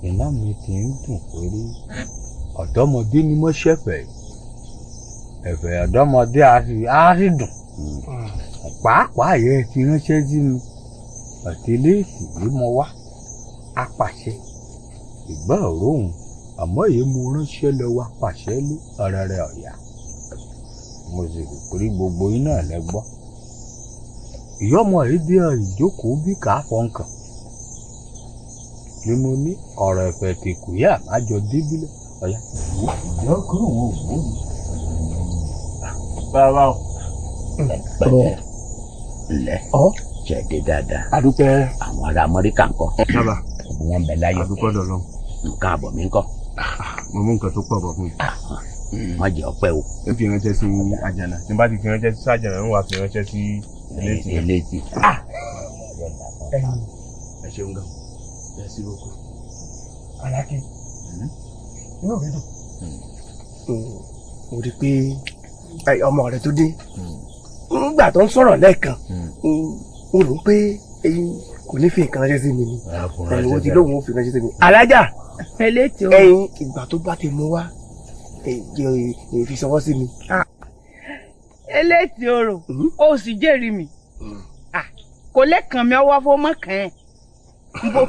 iná mi ti ń dùn péré ọ̀dọ́mọdé ni mo ṣẹ̀fẹ̀ ẹ̀fẹ̀ ọ̀dọ́mọdé á sì dùn pàápàá yẹn ti ránṣẹ́ sí mi àtẹlẹ́sì yìí mo wá apàṣẹ ìgbà òróhùn àmọ́ èyí mo ránṣẹ́ lọ wá pàṣẹ lé ọ̀rẹ́ rẹ̀ ọ̀yà mo sì rò pé gbogbo iná lẹ gbọ́ ìyọ́mọ èdè ìjókòó bí kàá fọ́nkàn ni mo ní ọ̀rọ̀ ẹ̀fẹ̀ tí kù yá àjọ débílẹ̀ ọ̀yá ìjọ kúrò wọn ò wò ní. bàbá o. ǹlẹ́ ṣẹ̀dẹ̀ dáadáa. adúpẹ́. àwọn ará amẹ́ríkà ńkọ́. bàbá wọn bẹ láyé. adúpẹ́ dọ̀lọ́. nǹkan àbọ̀ mi ńkọ́. mo mú nǹkan tó pọ̀ bọ̀ fún mi. wọ́n jẹ́ ọpẹ́ o. ẹ fi ránṣẹ́ sí àjànà tí n bá ti fi ránṣẹ́ sí àjànà ń wà fi ránṣẹ́ sí elétí. elétí. ẹ ṣeun gan ẹ sí lóko. Aláké inú mi dùn. mo rí i pé ọmọ rẹ tó dé nígbà tó ń sọ̀rọ̀ lẹ́ẹ̀kan mo rò ó pé kò ní fi nǹkan ránṣẹ́ sí mi ni ẹ̀rọ ti lóhùn ó fi ránṣẹ́ sí mi. alájà ẹ̀yin ìgbà tó bá ti mú wá fi sọwọ́ sí mi. eléètì orò ó sì jẹ́rìí mi kò lẹ́kàn mi ọwọ́ fún mọ́kàn ẹ̀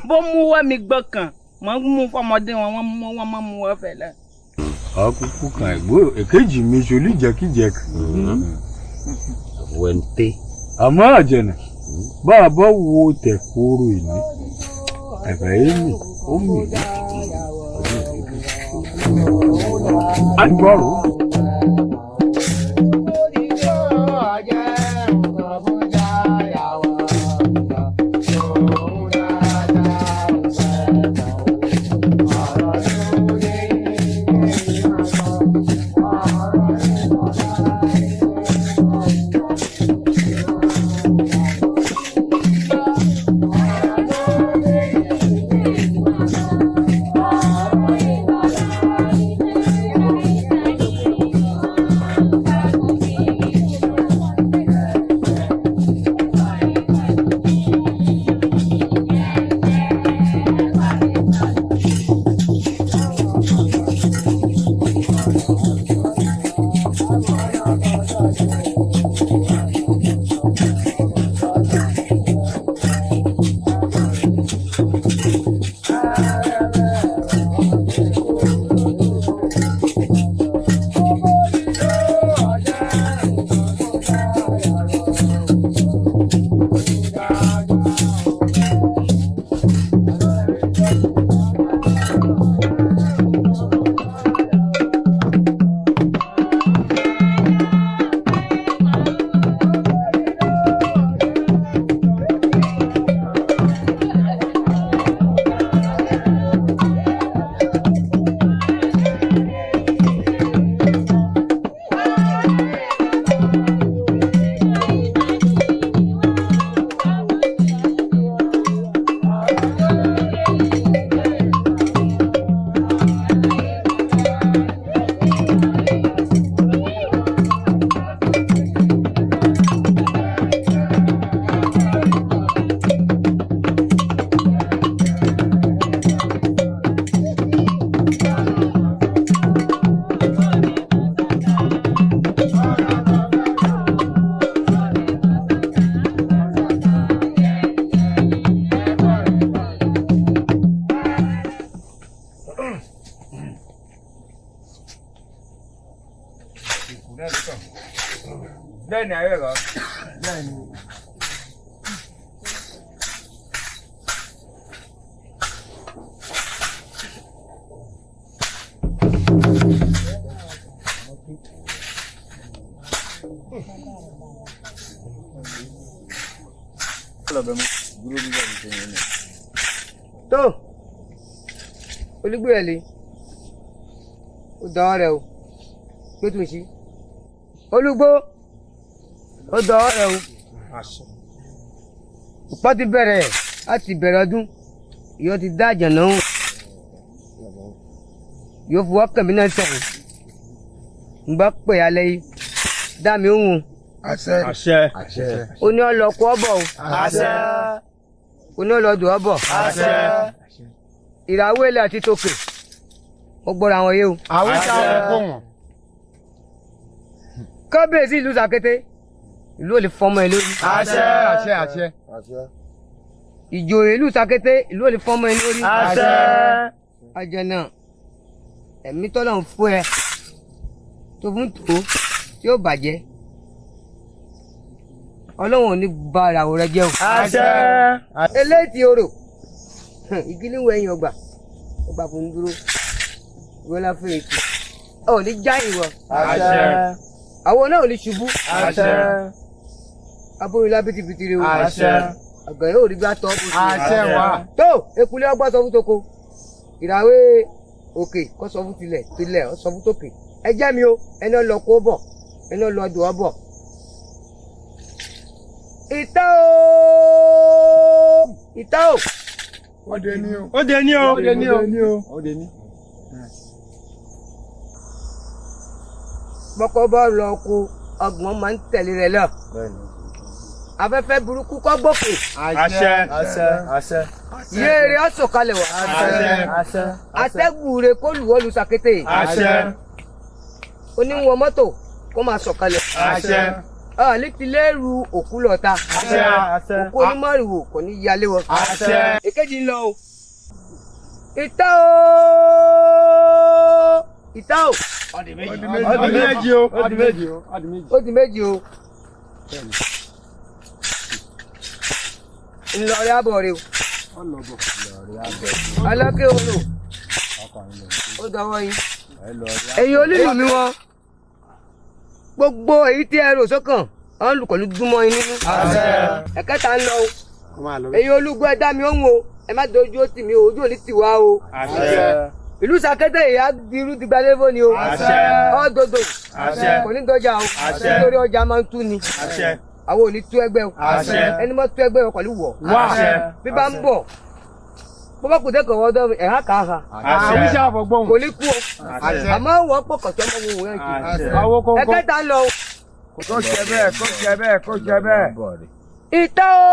bó mú wá mi gbọ́kàn mọ́ mú fọmọdé wọn wọ́n mọ́ mú wọ́n fẹ́ lẹ́. ọkùnkùn kan ẹ̀gbọ́n èkejì mi ṣolí jẹ́kíjẹ́kì. wẹ́ntẹ́. àmọ́ àjẹnà bá a bá wo tẹ̀kóró ìní ẹ̀fẹ̀ yìí mi ó mì í. àgbọ̀rò. bẹ́ẹ̀ ni ayé rọ bẹ́ẹ̀ ni. tó olùgbéyẹlé ó dán rẹ o pé tún sí olùgbó ó dán rẹ o ìpọ́ ti bẹ̀rẹ̀ láti bẹ̀rẹ̀ ọdún yóò ti dá àjànà hàn yóò fi wọ́kàn mi náà sọ̀rọ̀ ń bá pè alẹ́ yìí dá mi hùn. àṣẹ àṣẹ àṣẹ. ó ní ọlọ́kọ̀ ọ̀bọ̀ o. àṣẹ. ó ní ọlọ́dún ọ̀bọ̀. àṣẹ. ìràwọ̀ ilẹ̀ àti tòkè ó gbọ́dọ̀ àwọn yé o. àwọn ìta wọn kó wọn. kábíyèsí ìlú Sàkété ìlú ò lè fọmọ ẹ lórí. àṣẹ àṣẹ àṣẹ. ìjòyè ìlú Sàkété ìlú ò lè fọmọ ẹ lórí. àṣẹ. àjànà ẹ̀mí tọ́lọ̀ ń fún ẹ tó fún tó tí ó bàjẹ́ ọlọ́run ò ní ba ìràwọ̀ rẹ jẹ́ o. àṣẹ. eléyìí orò igi níwọ̀ ẹ̀yìn ọgbà fún un dúró ìwọlá fún ètò ọ̀ ní já ìwọ. àṣẹ. àwọn náà ò ní ṣubú. àṣẹ. aborílá bìtìbìtì rẹ o. àṣẹ. àgbẹ̀ yóò rí gbà tọ́. àṣẹ wa. tó ekulé ọgbọ́n sọ fún toko ìràwé òkè kó sọ fún tilẹ̀ ó sọ fún tòkè ẹ jẹ́ mi o ẹni ọ lọ kó bọ̀ ẹni ọ lọ dùn ọ bọ̀. ìta o. ó dé ní o. ó dé ní o. ó dé ní o. ó dé ní. bọ́kọ́ bá lọ ko ọgbọ̀n máa ń tẹ̀lé rẹ̀ lọ. afẹ́fẹ́ burúkú kọ́ gbòkè. àṣẹ. àṣẹ. àṣẹ. yéèrè ó sọ̀kalẹ̀ wá. àṣẹ. àṣẹ. atẹ́gùrè kó lù ọ́ lu sàkété. àṣẹ. oníwọ̀n mọ́tò kó máa sọ̀kalẹ̀. àṣẹ. létílẹ́rù òkú lọ́ta. àṣẹ. àṣẹ. òkú onímọ̀rìwò kò ní yálé wọ. àṣẹ. èkejì ń lọ o. ìta o. ó di méjì o. ó di méjì o. ńlọrẹ́ àbọ̀ rẹ o. aláké orò ó dọwọ́ yín. ẹ̀yin olílù mi wọn gbogbo èyí tí ẹ rò sọ́kàn ọ̀n lù pẹ̀lú dúnmọ́ yín nínú. ẹ̀kẹta ń lọ o. ẹ̀yin olúgbọ́ ẹ dá mi ohùn o ẹ má dojú ó tì mí o ojú ò ní tì wá o. ìlú sàkété ìyá dirú ti gbalẹ̀ fún ni o. ọ̀dọ̀dọ̀ kò ní dọjà o nítorí ọjà máa ń tú ni. àwọn ò ní tú ẹgbẹ́ o ẹni mọ́ tú ẹgbẹ́ o pẹ̀lú wọ̀ bí bá ń bọ̀ bó bá kù dẹ́kọ̀ wọ́dọ̀ ẹ̀há kà á ha kò ní kú o àmọ́ wọ́n pọ̀ kọ̀tọ́ mọ́ wọn wọ́n yẹn ẹ̀kẹta ń lọ o. kó ṣe bẹ́ẹ̀ kó ṣe bẹ́ẹ̀ kó ṣe bẹ́ẹ̀. ìta o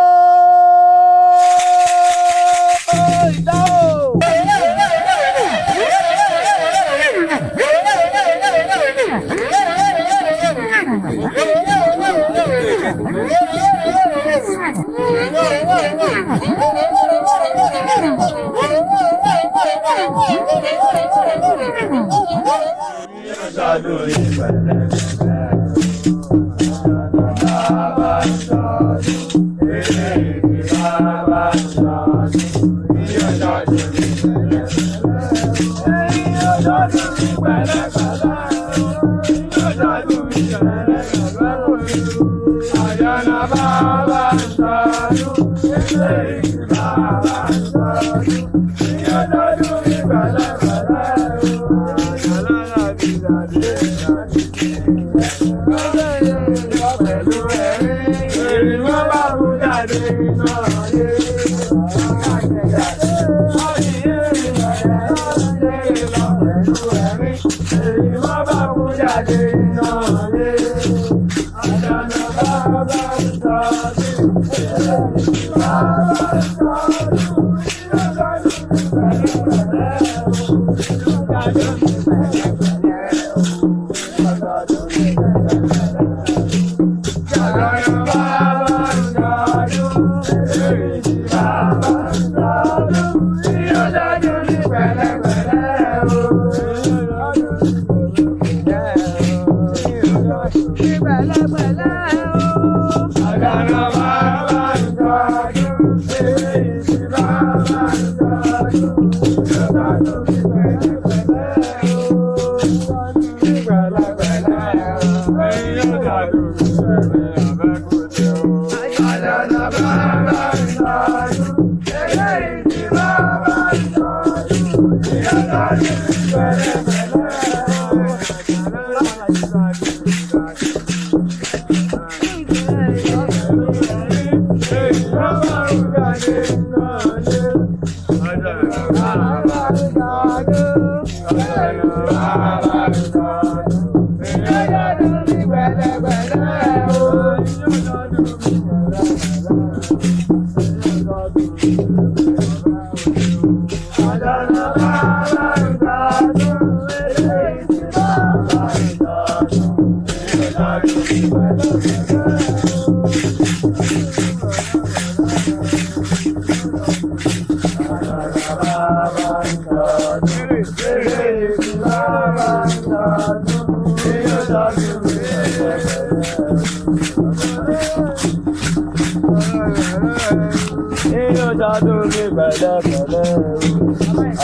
ìta o.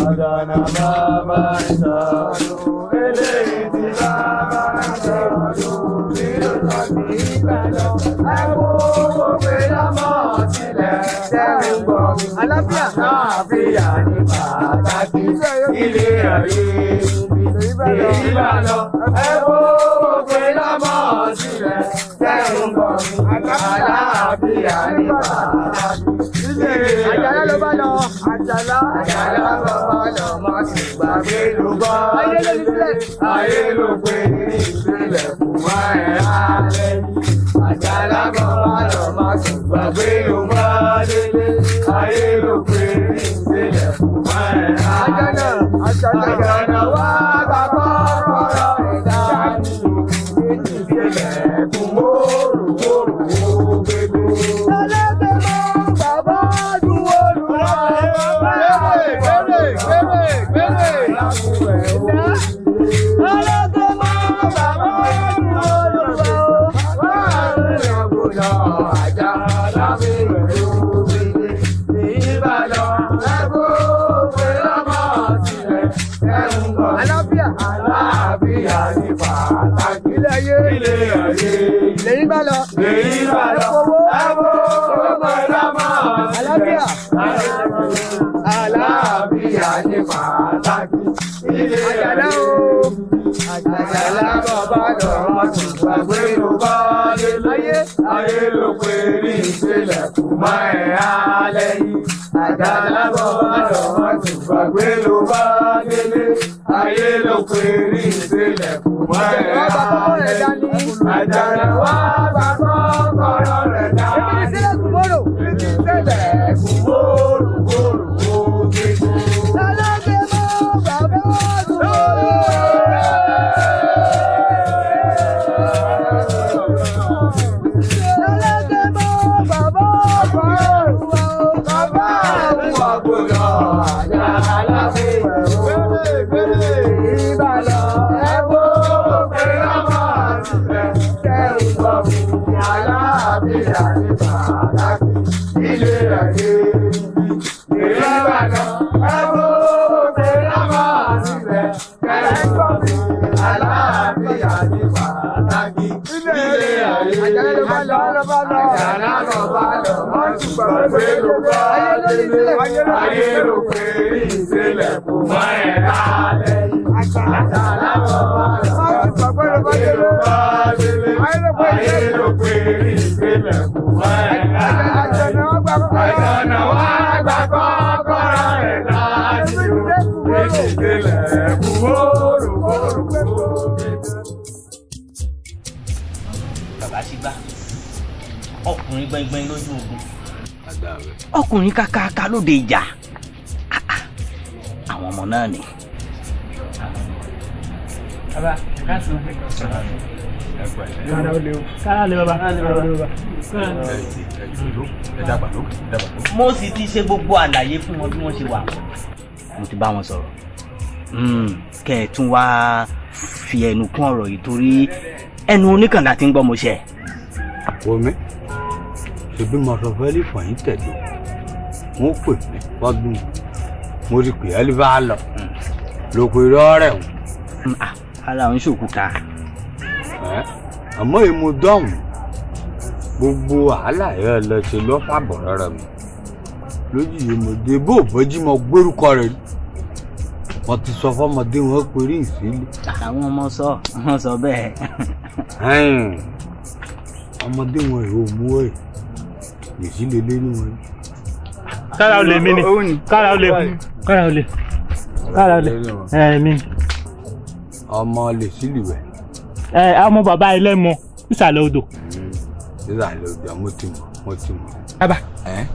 Ọ̀dọ̀nà bàbá ìṣọ̀lù eléyìí tí bàbá ìṣọ̀lù tí ó sọ sí Ìbàdàn. Ẹ wo òwe lọ́mọ sílẹ̀ tẹ́rù gbọ́ mi. Àlàáfíà ní pàtàkì ilé ayé Ìbàdàn. Ẹ wo òwe lọ́mọ sílẹ̀ tẹ́rù gbọ́ mi. Àlàáfíà ní pàtàkì ilé ayé. Àjàlá ló bá lọ. Àjàlá ló bá lọ. Má sì gbàgbé ló bọ́. Ayé ló pé ní ìpínlẹ̀ fún wa ẹ̀ alẹ́ yìí. Àjàlá bọ̀ wá lọ. Má sì gbàgbé ló bá délé. Ayé ló pé ní ìpínlẹ̀ fún wa ẹ̀ alẹ́ yìí. Àjàlá wá bá kọ́kọ́rọ́ rẹ̀ dání. Ìpínlẹ̀ fún wóòrùwóòrù gbégbé. Ẹlẹ́gbẹ̀ẹ́ mọ́ bàbá dùn olùrọ̀. Àjàlá o, àjàlá bàbá lọ́wọ́ tó gbàgbé ló bá délé. Ayé ló pé ní ìṣẹ̀lẹ̀ kò má ẹ̀ alẹ́ yìí. Àjàlá bàbá lọ́wọ́ tó gbàgbé ló bá délé. Ayé ló pé ní ìṣẹ̀lẹ̀ kò má ẹ̀ alẹ́ yìí. Àjàlá wá bá kọ́kọ́rọ́ rẹ̀ dání. Ìṣẹ̀lẹ̀ kò mórò. Ìṣẹ̀lẹ̀ kò mórò mórò ó gbégbé. Ayé ló pé ìṣẹ̀lẹ̀ kò má ẹ̀ lálẹ́ yìí. Àjàlá bàbá ló bá délé. Ayé ló pé ìṣẹ̀lẹ̀ kò má ẹ̀ lálẹ́ yìí. Àjàlá wá gbà kọ́kọ́rọ́ rẹ̀ láti ìṣẹ̀lẹ̀ kò wóorù. Bàbá Sígbà, ọkùnrin gbẹngbẹng lójú ogun. Ọkùnrin kàkàkà lóde ìjà. Àwọn ọmọ náà ni. Bàbá, káàsán. Kára lè bàbá. Mo sì ti ṣe gbogbo àlàyé fún wọn bí wọ́n ṣe wà. Mo ti bá wọn sọ̀rọ̀. Kẹ́ ẹ̀ tún wá fi ẹnu kún ọ̀rọ̀ yìí torí ẹnu oníkànnà ti ń gbọ́ mo ṣe. Omi ṣebí mo sọ fẹ́ lè fọyín tẹ̀lé wọn pè mí fọdún mo ti pè é lè bá a lọ lóko irọ́ rẹ̀ wọn. Ara òun ṣòkúta. Àmọ́ èmo dọ́hùn gbogbo wàhálà ẹ̀ lọ ṣe lọ́fàbọ̀ rẹ̀ mi lójú ìmọ̀dé bó bọ́jú mọ gbórúkọ rẹ̀ mo ti sọ fọmọdé wọn pé rí ìsílẹ̀. Àwọn ọmọ wọn sọ bẹ́ẹ̀. Ọmọdé wọn ò mú ẹ̀ ìsílẹ̀ lé ní wọn. Kára olè mi ni kára olè mi. Ọmọ lè sílẹ̀ wẹ̀. Ọmọ bàbá ẹlẹ́mọ ìsàlẹ̀ odò. Ìsàlẹ̀ odò mo ti mọ̀. Bàbá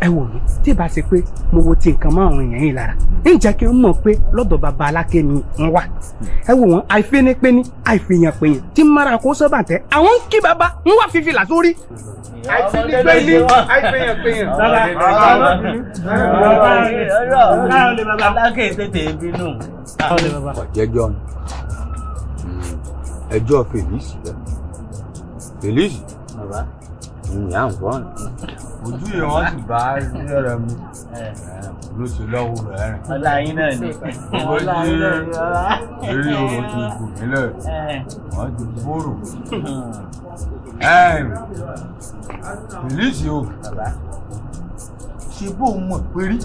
ẹ wò mí tí ìbá ṣe pé mo wo ti nǹkan mọ́ àwọn èèyàn yìí lára ń jẹ́ kí n mọ̀ pé lọ́dọ̀ bàbá Aláké ni wọ́n wà. Ẹ wò wọ́n àìfẹ́nipẹ́ni àìfìyànpẹ̀yàn tí mara kó sọ́bà tẹ́ àwọn ń kí bàbá ń wá fífi là sórí. Àìfẹ́nipẹ́ni àìfìyànpẹ̀yàn. Aláké tètè bínú. Ọ̀jẹ̀jọ́ ni ẹjọ́ Fèlísì rẹ̀ Fèlísì ìyá ń fọ́n. Ojú yẹn wọ́n sì bá rẹ̀ mu. ló ṣe lọ́wọ́ rẹ̀ rìn. ọlá yín náà ni. ọlá yín náà ni ọlá. eré orò ti gùn nílẹ̀ wọ́n ti gbòòrò. Fèlísì o ṣe bó mọ̀ péré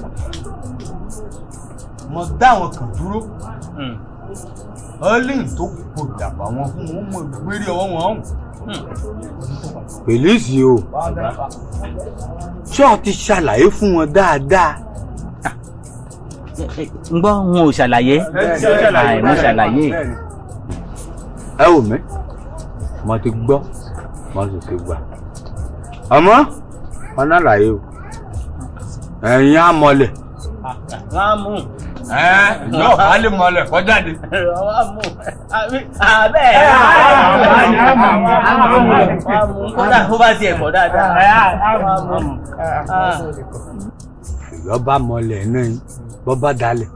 mo dá àwọn kan dúró ọlẹ́yìn tó kò dàbà wọn fún wọn mọ̀ gbére ọwọ́ wọn ọ̀hún. Fèlísì o ṣé o ti ṣàlàyé fún wọn dáadáa. ń gbọ́ wọn ò ṣàlàyé mo ṣàlàyé. ẹ wò mí mo ti gbọ́ mo sì ti gbà àmọ́ wọn náà láyé o ẹ̀yin á mọlẹ̀. wọ́n á mú. yóò bá lè mọlẹ̀ kọjá de. wọ́n á mú. abẹ́ kódà kó bá tiẹ̀ kọ́ dáadáa. ìyọ́ bá mọlẹ̀ náà bọ́ bá dalẹ̀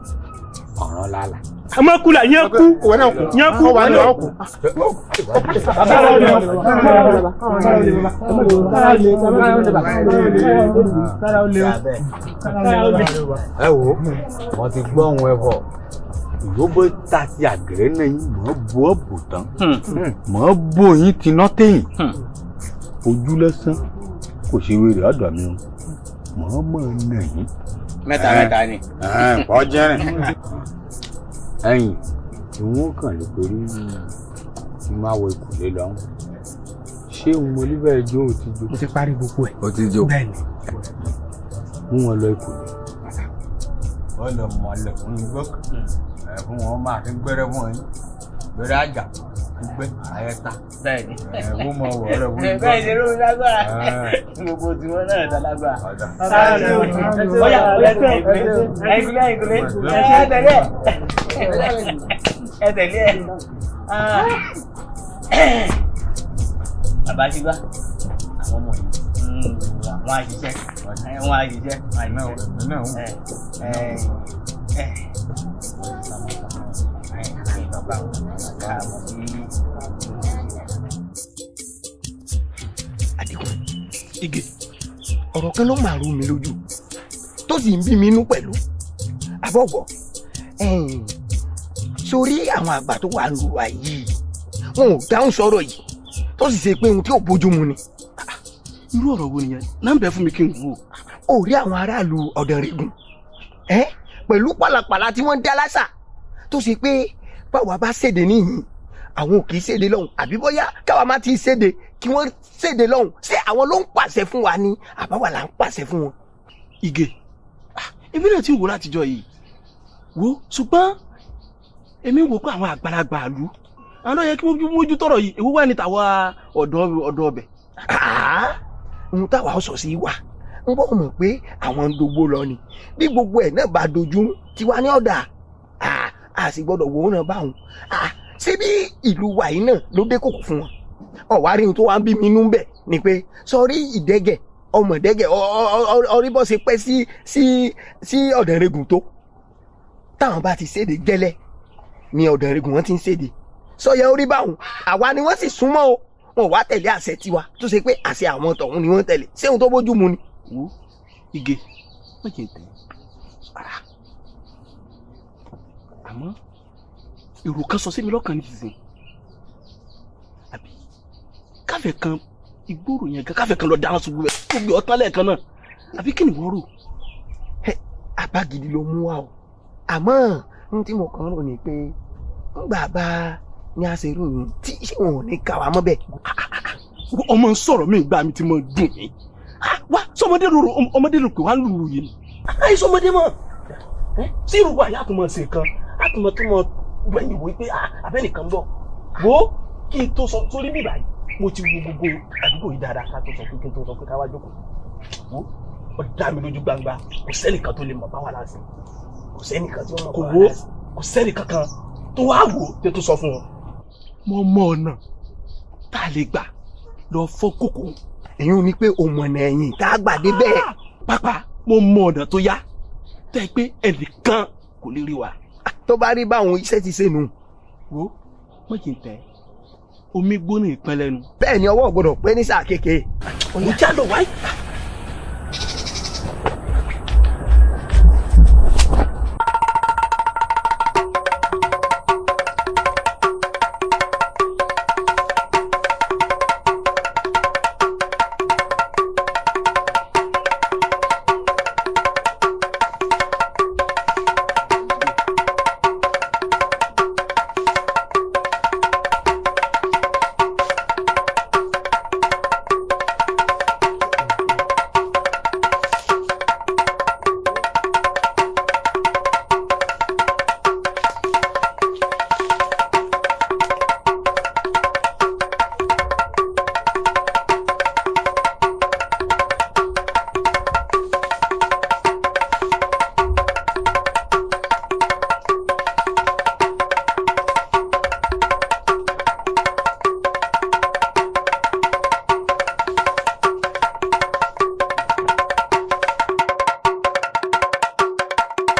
ọ̀ràn lálà. a máa kú la yẹn kú yẹn kú wà ní ọkù. ẹ wo wọn ti gbọ́ ohun ẹ̀fọ́ ìyóbó ta sí àgẹ̀rẹ́ náà yín mọ̀ ọ́ bọ́ bò tán mọ̀ ọ́ bò yín tiná téyìn ojú lẹ́sán kò ṣe wéré ọ̀dọ̀ mi o mọ̀ ọ́ mọ̀ ọ́ nà yín. mẹ́ta ni. kọ́ jẹ́rìn ẹ̀yìn ìwọ̀n kàn lè torí tí máa wọ ìkùlé lọ́hùn ṣé òun mo níbẹ̀ jó o ti jó. mo ti parí gbogbo ẹ̀. o ti jó bẹ́ẹ̀ni. mú wọn lọ ìkùlé wọ́n lọ mọ ọlẹ́kùn gbọ́kàn fún wọn máa fi gbẹ́rẹ́ fún ẹ̀yìn gbẹ́rẹ́ àjà gbẹ́ àyẹ̀ta. bẹ́ẹ̀ni wọ́n mọ wọ̀ ọ́rẹ́ wọ́n gbọ́. bẹ́ẹ̀ ni ló ń lágbára gbogbo tiwọn náà dá lágbára. ọ̀yà ẹ̀gúlẹ̀ ẹ tẹ̀lé ẹ̀. bàbá ti gbá àwọn ọmọ yìí wọ́n á ṣiṣẹ́ Adigun Ige ọ̀rọ̀ kan ló máa rú mi lójú tó sì ń bí mi inú pẹ̀lú àbọ̀gbọ̀ sórí àwọn àgbà tó wà lù wá yìí wọn ò dáhùn sọ̀rọ̀ yìí tó sì ṣe pé ohun tí ò bójú mu ni. irú ọ̀rọ̀ wo nìyẹn náà ń bẹ fún mi kí n wò. ó rí àwọn aráàlú Ọ̀dànrègùn pẹ̀lú pàlàpàlà tí wọ́n dá lásà tó ṣe pé báwa bá ṣèdè níyìn àwọn ò kì í ṣèdè lọ́hùn àbí bóyá káwa má ti ṣèdè kí wọ́n ṣèdè lọ́hùn ṣé àwọn ló ń pàṣẹ fún wa ni àbáwá là ń pàṣẹ fún wọn. Ige èmi náà ti wò látijọ́ yìí wo ṣùgbọ́n èmi wò pé àwọn àgbàlagbà àlú àwọn náà yẹ kí wọ́n mójú tọ̀rọ̀ yìí èwo wà ní tàwa ọ̀dọ́ ọbẹ̀. ohun táwa sọ sí wa ń bọ́ mọ̀ pé àwọn ń dogbo lọ ni bí gbogbo ẹ̀ náà bá dojú tiwa ní ọ̀dà a sì gbọ́dọ̀ wò ó náà báwọn ṣé bí ìlú wa yìí náà ló dé kòkò fún wọn ọ̀wárí ohun tó wá ń bí mi inú bẹ̀ ni pé sọrí ìdẹ́gẹ̀ ọmọ ìdẹ́gẹ̀ ọrí bọ́ ṣe pẹ́ sí Ọ̀dànrègùn tó táwọn bá ti ṣèdè gẹ́lẹ́ ní Ọ̀dànrègùn wọn ti ń ṣèdè sọyẹ orí báwọn àwa ni wọ́n sì súnmọ́ o wọn wá tẹ̀lé àṣẹ tiwa tó ṣe pé àṣẹ àwọn tọ̀hún ni wọ́n tẹ̀lé ṣé ohun tó bójú mu ni. wo Ige má jẹ tẹ àmọ́ èrò kan sọ sí mi lọ́kàn nísinsìnyí àbí káfẹ́ kan ìgboro yẹn gan káfẹ́ kan lọ dáná ṣubú rẹ̀ tó gbé ọtán lẹ́ẹ̀kan náà àbí kí ni wọ́n rò. apá gidi ló mú wa o àmọ́ ohun tí mo kàn rò ni pé ńgbà bá ní àṣẹrò yìí tí ṣé wọn ò ní ká wa mọ́ bẹ́ẹ̀. ọmọ sọ̀rọ̀ mi gbà mí tí mo dùn mí wá sọmọdé lòrò ọmọdé lò pé wá lùlù yìí ni àyè sọmọdé mọ̀ tí irú wa yà tó mọ̀ ṣe kan àtúmọ̀ tó mọ̀ gbẹ̀yìn wò pé abẹ́nìkan ń bọ̀ wo kí n tó sọ sórí bíbá yìí mo ti wo gbogbo àdúgbò yìí dáadáa ká tó sọ pé kí n tó sọ pé ká wá jókòó wo ó dá mi lójú gbangba kò sẹ́nìkan tó lè mọ̀ bá wà láti kò sẹ́nìkan tí wọ́n mọ̀ bá wà láti kò sẹ́nìkan kan tó wá wò tó tó sọ fún wọn. mo mọ ọ̀nà tá a lè gbà lọ fọ́ kòkó. èyí ni pé òmùọ̀nà ẹ̀yìn tá a gbà dé bẹ́ẹ̀. pápá mo mọ ọ̀nà tó yá tẹ́ pé ẹnìkan kò lè rí wa. tó bá rí báwọn iṣẹ́ ti ṣe nù. wo mọ̀jì tẹ omi gbóná ìpẹ́lẹ́nu. bẹ́ẹ̀ ni ọwọ́ gbọ́dọ̀ pẹ́ ní sáà kékeré. ọ̀yá já lọ wáyé.